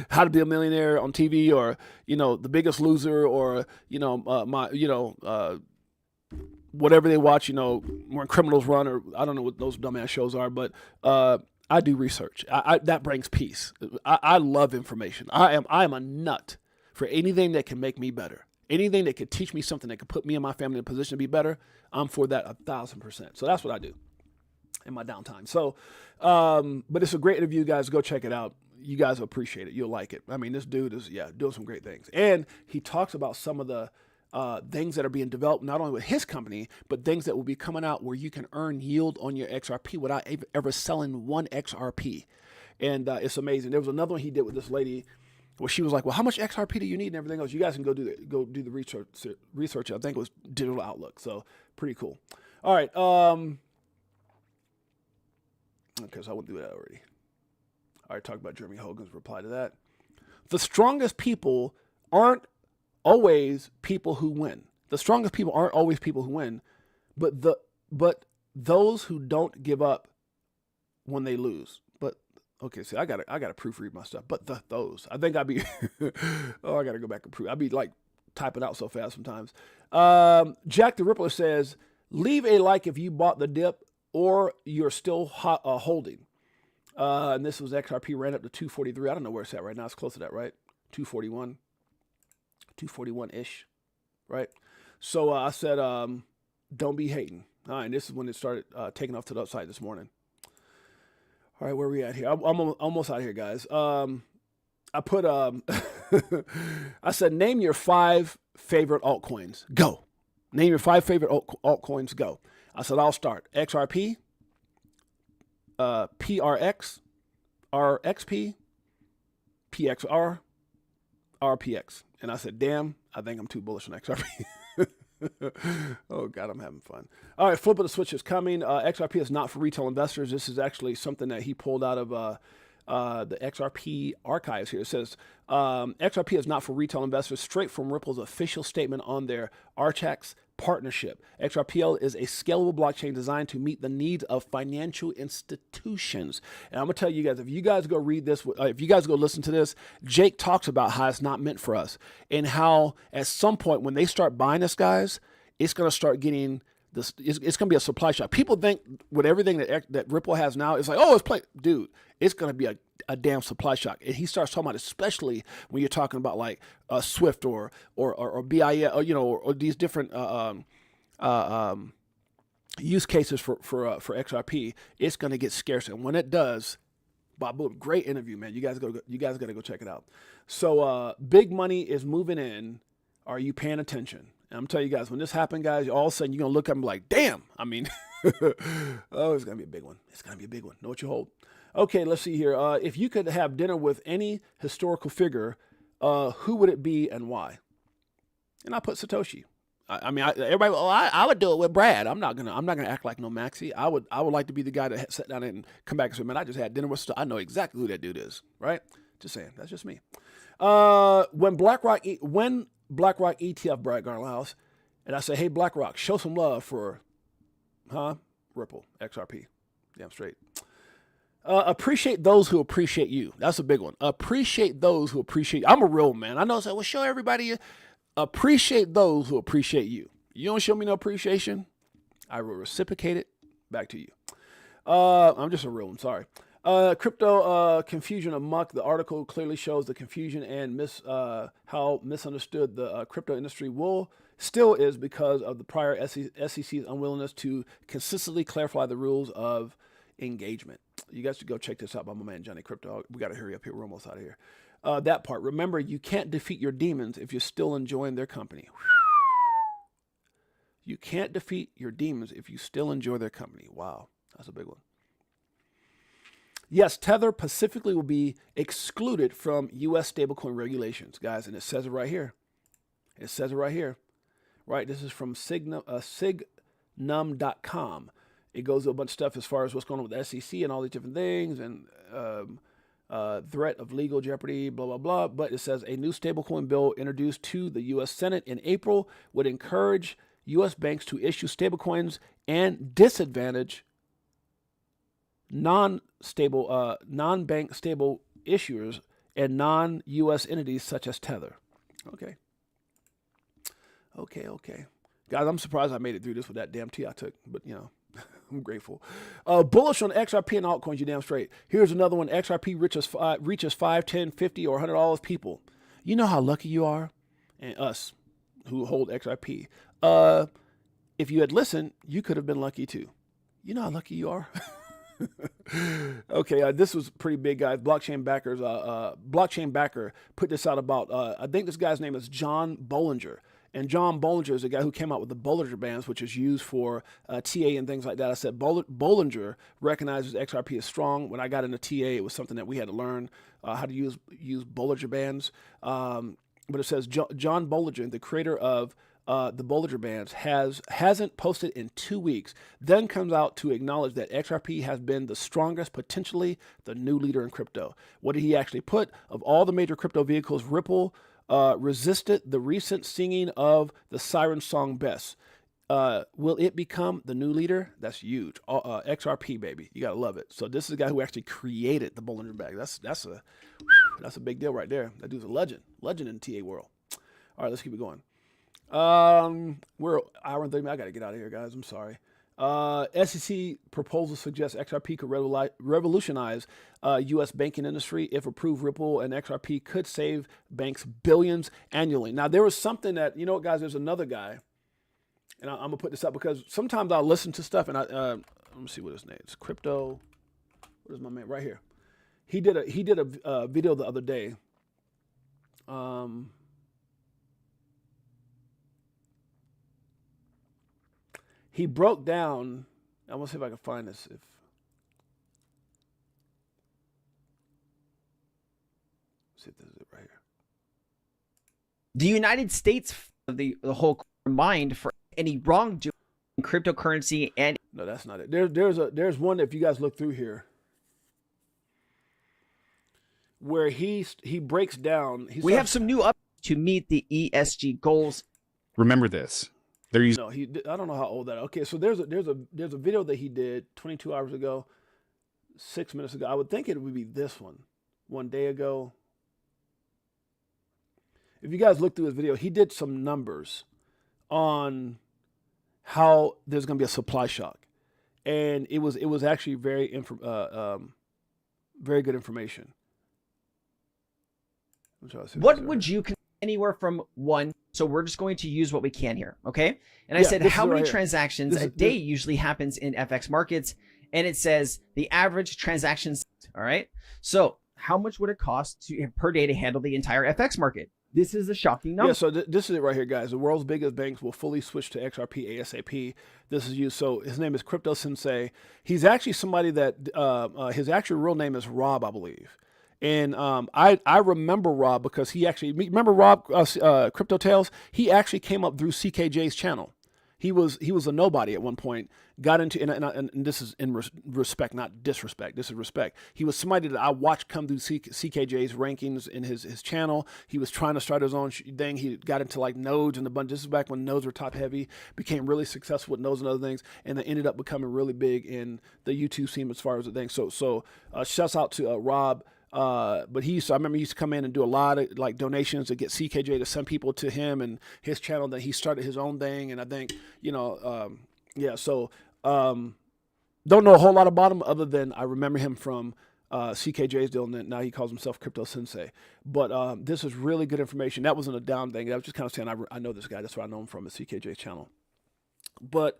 How to Be a Millionaire on TV, or, The Biggest Loser, or, whatever they watch, when Criminals Run, or I don't know what those dumbass shows are, but I do research. That brings peace. I love information. I am a nut for anything that can make me better. Anything that could teach me something that could put me and my family in a position to be better, I'm for that 1,000%. So that's what I do in my downtime. So, but it's a great interview, guys. Go check it out. You guys will appreciate it. You'll like it. I mean, this dude is, doing some great things. And he talks about some of the things that are being developed, not only with his company, but things that will be coming out where you can earn yield on your XRP without ever selling one XRP. And it's amazing. There was another one he did with this lady where she was like, well, how much XRP do you need and everything else? You guys can go do the research. I think it was Digital Outlook. So pretty cool. All right. Okay, so I went through that already. I already talked about Jeremy Hogan's reply to that. The strongest people aren't always people who win. The strongest people aren't always people who win, but those who don't give up when they lose. But okay, see, I gotta proofread my stuff. But those, I think I'd be I gotta go back and proof. I'd be like typing out so fast sometimes. Jack the Rippler says, leave a like if you bought the dip or you're still holding. And this was XRP, ran up to 243. I don't know where it's at right now. It's close to that, right? 241. 241-ish, right? So I said, don't be hating. All right, and this is when it started taking off to the upside this morning. All right, where are we at here? I'm almost out here, guys. I put, I said, name your 5 favorite altcoins. Go. Name your 5 favorite altcoins. Go. I said, I'll start. XRP, PRX, RXP, PXR, RPX. And I said, damn, I think I'm too bullish on XRP. Oh, God, I'm having fun. All right, flip of the switch is coming. XRP is not for retail investors. This is actually something that he pulled out of the XRP archives here. It says, XRP is not for retail investors, straight from Ripple's official statement on their Archax partnership. XRPL is a scalable blockchain designed to meet the needs of financial institutions. And I'm going to tell you guys, if you guys go read this, if you guys go listen to this, Jake talks about how it's not meant for us and how at some point when they start buying this, guys, it's going to start getting this. It's going to be a supply shock. People think with everything that Ripple has now, it's like, oh, dude, it's going to be a damn supply shock. And he starts talking about, especially when you're talking about like Swift or BIL, or these different use cases for XRP. It's going to get scarce, and when it does, boom, great interview, man. You guys got to go check it out. So big money is moving in. Are you paying attention? And I'm telling you guys, when this happened, guys, all of a sudden you're gonna look at me like, damn. I mean, oh, it's gonna be a big one. It's gonna be a big one. Know what you hold. Okay, let's see here. If you could have dinner with any historical figure, who would it be and why? And I put Satoshi. Everybody. Oh, I would do it with Brad. I'm not gonna act like no Maxi. I would like to be the guy that sat down and come back and say, man, I just had dinner with. I know exactly who that dude is. Right? Just saying. That's just me. When BlackRock ETF Brad Garlinghouse, and I say, hey, BlackRock, show some love for, Ripple, XRP. Damn straight. Appreciate those who appreciate you. That's a big one. Appreciate those who appreciate you. I'm a real man. I know. So, well, show everybody. Appreciate those who appreciate you. You don't show me no appreciation, I will reciprocate it back to you. I'm just a real one. Sorry. Crypto confusion amok. The article clearly shows the confusion and how misunderstood the crypto industry still is because of the prior SEC's unwillingness to consistently clarify the rules of engagement. You guys should go check this out by my man Johnny Crypto. We got to hurry up here. We're almost out of here. That part. Remember, you can't defeat your demons if you're still enjoying their company. You can't defeat your demons if you still enjoy their company. Wow, that's a big one. Yes, Tether specifically will be excluded from U.S. stablecoin regulations, guys, and it says it right here. It says it right here. Right, this is from Signum.com. It goes to a bunch of stuff as far as what's going on with the SEC and all these different things and threat of legal jeopardy, blah, blah, blah. But it says a new stablecoin bill introduced to the U.S. Senate in April would encourage U.S. banks to issue stablecoins and disadvantage non-bank stable issuers and non-U.S. entities such as Tether. Okay. Guys, I'm surprised I made it through this with that damn tea I took, but you know, I'm grateful. Bullish on XRP and altcoins, you damn straight. Here's another one. XRP reaches 5, 10, 50, or $100 people. You know how lucky you are, and us who hold XRP. If you had listened, you could have been lucky too. You know how lucky you are. Okay, this was pretty big, guys. Blockchain Backer put this out about, I think this guy's name is John Bollinger. And John Bollinger is the guy who came out with the Bollinger Bands, which is used for TA and things like that. I said Bollinger recognizes XRP is strong. When I got into TA, it was something that we had to learn how to use Bollinger Bands. But it says John Bollinger, the creator of the Bollinger Bands, hasn't posted in 2 weeks, then comes out to acknowledge that XRP has been the strongest, potentially the new leader in crypto. What did he actually put? Of all the major crypto vehicles, Ripple resisted the recent singing of the siren song best. Will it become the new leader? That's huge. XRP, baby. You got to love it. So this is the guy who actually created the Bollinger Band. That's a big deal right there. That dude's a legend in the TA world. All right, let's keep it going. We're an hour and 30 minutes. I got to get out of here, guys. I'm sorry. SEC proposal suggests XRP could revolutionize U.S. banking industry. If approved, Ripple and XRP could save banks billions annually. Now, there was something that, you know what, guys, there's another guy, and I'm going to put this up because sometimes I'll listen to stuff, and let me see what his name is. Crypto. What is my man? Right here. He did a video the other day. He broke down, I want to see if I can find this. See if this is it right here. The United States, the whole mind for any wrongdoing in cryptocurrency and... No, that's not it. There's one, if you guys look through here, where he breaks down. We have some new updates to meet the ESG goals. Remember this. They're using. No, I don't know how old that. Okay, so there's a video that he did 22 hours ago, 6 minutes ago. I would think it would be this one day ago. If you guys look through his video, he did some numbers on how there's going to be a supply shock, and it was actually very good information. What would you anywhere from 1? So we're just going to use what we can here, okay? And I said, how many transactions a day usually happens in FX markets? And it says the average transactions, all right? So how much would it cost per day to handle the entire FX market? This is a shocking number. Yeah, so this is it right here, guys. The world's biggest banks will fully switch to XRP ASAP. This is used. So his name is Crypto Sensei. He's actually somebody that his actual real name is Rob, I believe. And I remember Rob because he actually, remember Rob, Crypto Tales? He actually came up through Six8Jay's channel. He was a nobody at one point, got into, and this is in respect, not disrespect, this is respect. He was somebody that I watched come through Six8Jay's rankings in his channel. He was trying to start his own thing. He got into like nodes and a bunch. This is back when nodes were top heavy, became really successful with nodes and other things, and then ended up becoming really big in the YouTube scene as far as the thing. So shouts out to Rob. But I remember he used to come in and do a lot of like donations to get Six8Jay to send people to him and his channel. Then he started his own thing, and I think, don't know a whole lot about him other than I remember him from Six8Jay's deal, and then now he calls himself Crypto Sensei. But this is really good information. That wasn't a down thing. I was just kind of saying I know this guy. That's where I know him from, is Six8Jay's channel. But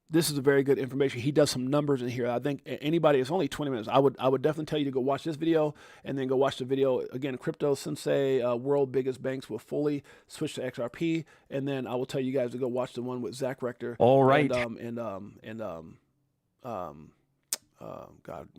this is a very good information. He does some numbers in here. I think anybody, it's only 20 minutes. I would definitely tell you to go watch this video and then go watch the video again. Crypto Sensei, world biggest banks will fully switch to XRP, and then I will tell you guys to go watch the one with Zach Rector. All right. God, my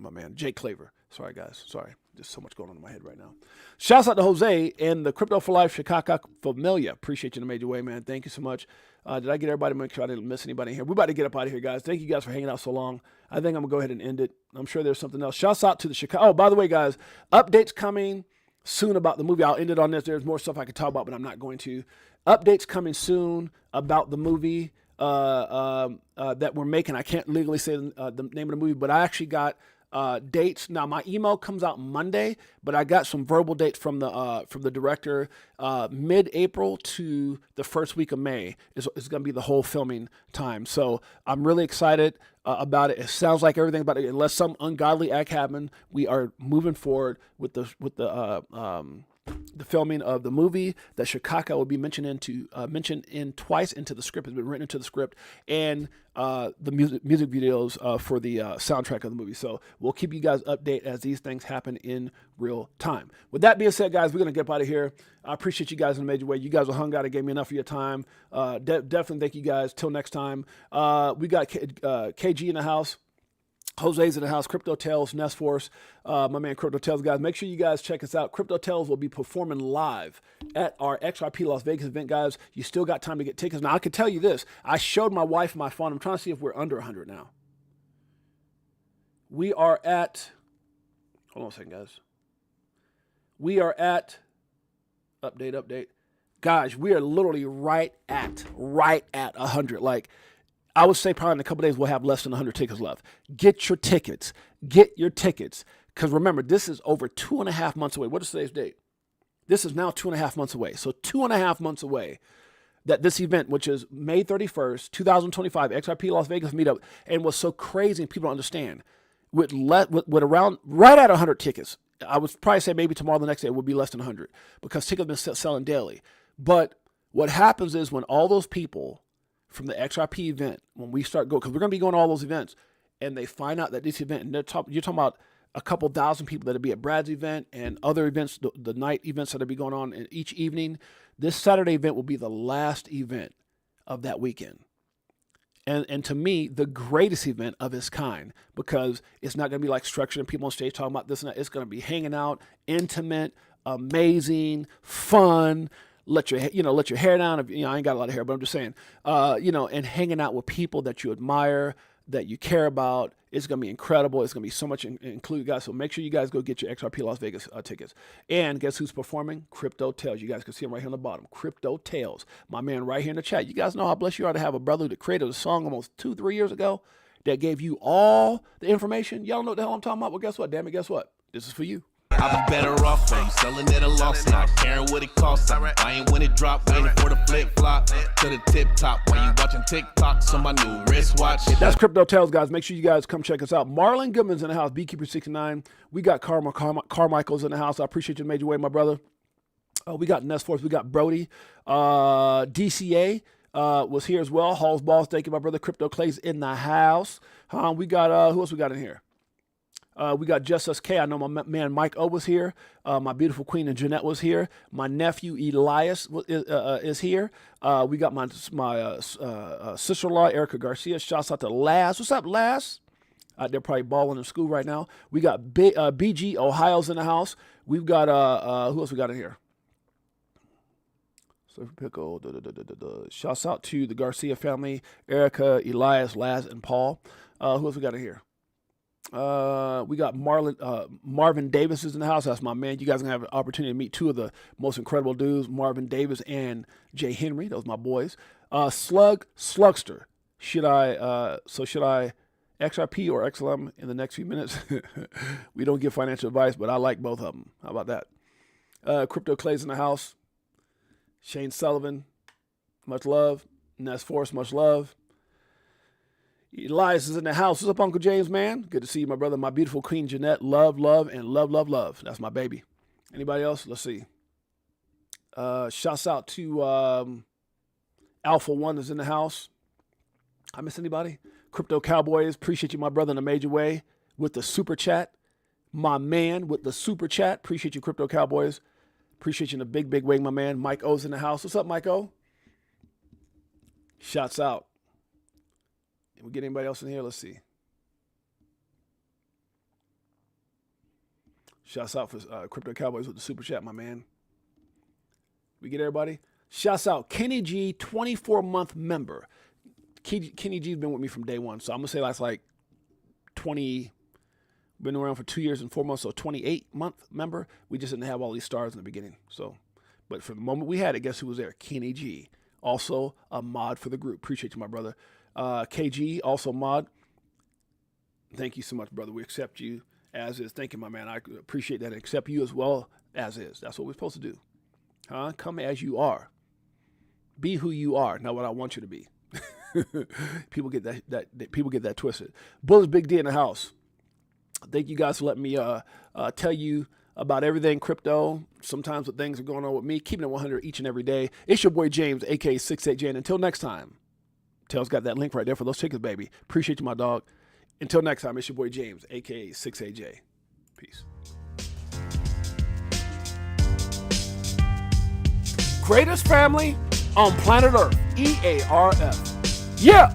man, Jake Claver. Sorry, guys. Sorry. There's so much going on in my head right now. Shouts out to Jose and the Crypto for Life Chicago Familia. Appreciate you in a major way, man. Thank you so much. Did I get everybody? Make sure I didn't miss anybody in here. We're about to get up out of here, guys. Thank you guys for hanging out so long. I think I'm going to go ahead and end it. I'm sure there's something else. Shouts out to the Chicago. Oh, by the way, guys, updates coming soon about the movie. I'll end it on this. There's more stuff I could talk about, but I'm not going to. Updates coming soon about the movie. that we're making. I can't legally say the name of the movie, but I actually got dates. Now my email comes out Monday, but I got some verbal dates from the director. Mid-April to the first week of May is going to be the whole filming time. So I'm really excited about it. It sounds like everything about it, unless some ungodly act happen, we are moving forward with the filming of the movie. That Chicago will be mentioned in twice into the script, has been written into the script, and the music videos for the soundtrack of the movie. So we'll keep you guys updated as these things happen in real time. With that being said, guys, we're going to get out of here. I appreciate you guys in a major way. You guys were hung out and gave me enough of your time. Definitely thank you guys. Till next time. We got KG in the house. Jose's in the house, Crypto Tales, Nest Force, my man Crypto Tales, guys. Make sure you guys check us out. Crypto Tales will be performing live at our XRP Las Vegas event, guys. You still got time to get tickets. Now, I can tell you this. I showed my wife my phone. I'm trying to see if we're under 100 now. We are at, hold on a second, guys. We are at, update. Guys, we are literally right at 100. Like, I would say probably in a couple days we'll have less than 100 tickets left. Get your tickets. Because remember, this is over 2.5 months away. What is today's date? This is now 2.5 months away. So 2.5 months away that this event, which is May 31st, 2025, XRP Las Vegas meetup, and what's so crazy and people don't understand, with around right at 100 tickets, I would probably say maybe tomorrow, the next day, it would be less than 100 because tickets have been selling daily. But what happens is when all those people from the XRP event, when we start going, because we're going to be going to all those events, and they find out that this event, and you're talking about a couple thousand people that'll be at Brad's event and other events, the night events that'll be going on in each evening. This Saturday event will be the last event of that weekend. And to me, the greatest event of its kind, because it's not going to be like structured and people on stage talking about this and that. It's going to be hanging out, intimate, amazing, fun. Let your hair down. I ain't got a lot of hair, but I'm just saying, and hanging out with people that you admire, that you care about. It's going to be incredible. It's going to be so much included, guys. So make sure you guys go get your XRP Las Vegas tickets. And guess who's performing? Crypto Tales. You guys can see him right here on the bottom. Crypto Tales. My man right here in the chat. You guys know how blessed you are to have a brother that created a song almost 2-3 years ago that gave you all the information. Y'all know what the hell I'm talking about? Well, guess what? Damn it, guess what? This is for you. I'll be better off when you selling at a loss, not caring what it costs. I ain't when it drop, waiting for the flip flop to the tip top. While you watching TikToks on my new wristwatch. That's Crypto Tales, guys. Make sure you guys come check us out. Marlon Goodman's in the house, Beekeeper69. We got Carmichael's in the house. I appreciate you in a major way, my brother. We got Nest Force. We got Brody. DCA was here as well. Hall's Balls. Thank you, my brother. Crypto Clay's in the house. We got, who else we got in here? We got Just Us K. I know my man Mike O was here. My beautiful queen and Jeanette was here. My nephew Elias is here. We got my sister-in-law Erica Garcia. Shouts out to Laz. What's up, Laz? They're probably balling in school right now. We got BG Ohio's in the house. We've got who else we got in here? Surfer Pickle. Shouts out to the Garcia family: Erica, Elias, Laz, and Paul. Who else we got in here? We got Marvin Davis is in the house. That's my man. You guys are gonna have an opportunity to meet two of the most incredible dudes, Marvin Davis and Jay Henry. Those my boys. Slugster. Should I XRP or XLM in the next few minutes? We don't give financial advice, but I like both of them. How about that? Crypto Clay's in the house. Shane Sullivan, much love. Nest Force, much love. Elias is in the house. What's up, Uncle James, man? Good to see you, my brother. My beautiful queen, Jeanette. Love, and love. That's my baby. Anybody else? Let's see. Shouts out to Alpha One is in the house. I miss anybody? Crypto Cowboys. Appreciate you, my brother, in a major way with the super chat. My man with the super chat. Appreciate you, Crypto Cowboys. Appreciate you in a big way, my man. Mike O's in the house. What's up, Mike O? Shouts out. Did we get anybody else in here? Let's see. Shouts out for Crypto Cowboys with the super chat, my man. We get everybody? Shouts out. Kenny G, 24-month member. Kenny G's been with me from day one. So I'm going to say that's like 20, been around for 2 years and 4 months. So 28-month member. We just didn't have all these stars in the beginning. So, but for the moment we had it, guess who was there? Kenny G. also a mod for the group. Appreciate you, my brother. KG, also mod. Thank you so much, brother. We accept you as is. Thank you, my man. I appreciate that and accept you as well as is. That's what we're supposed to do. Come as you are. Be who you are, not what I want you to be. People get that twisted. Bullish Big D in the house. Thank you guys for letting me tell you about everything crypto. Sometimes what things are going on with me, keeping it 100 each and every day. It's your boy James, aka Six8Jay. And until next time, Tails got that link right there for those tickets, baby. Appreciate you, my dog. Until next time, it's your boy James, aka Six8Jay. Peace. Greatest family on planet Earth, EARF. Yeah.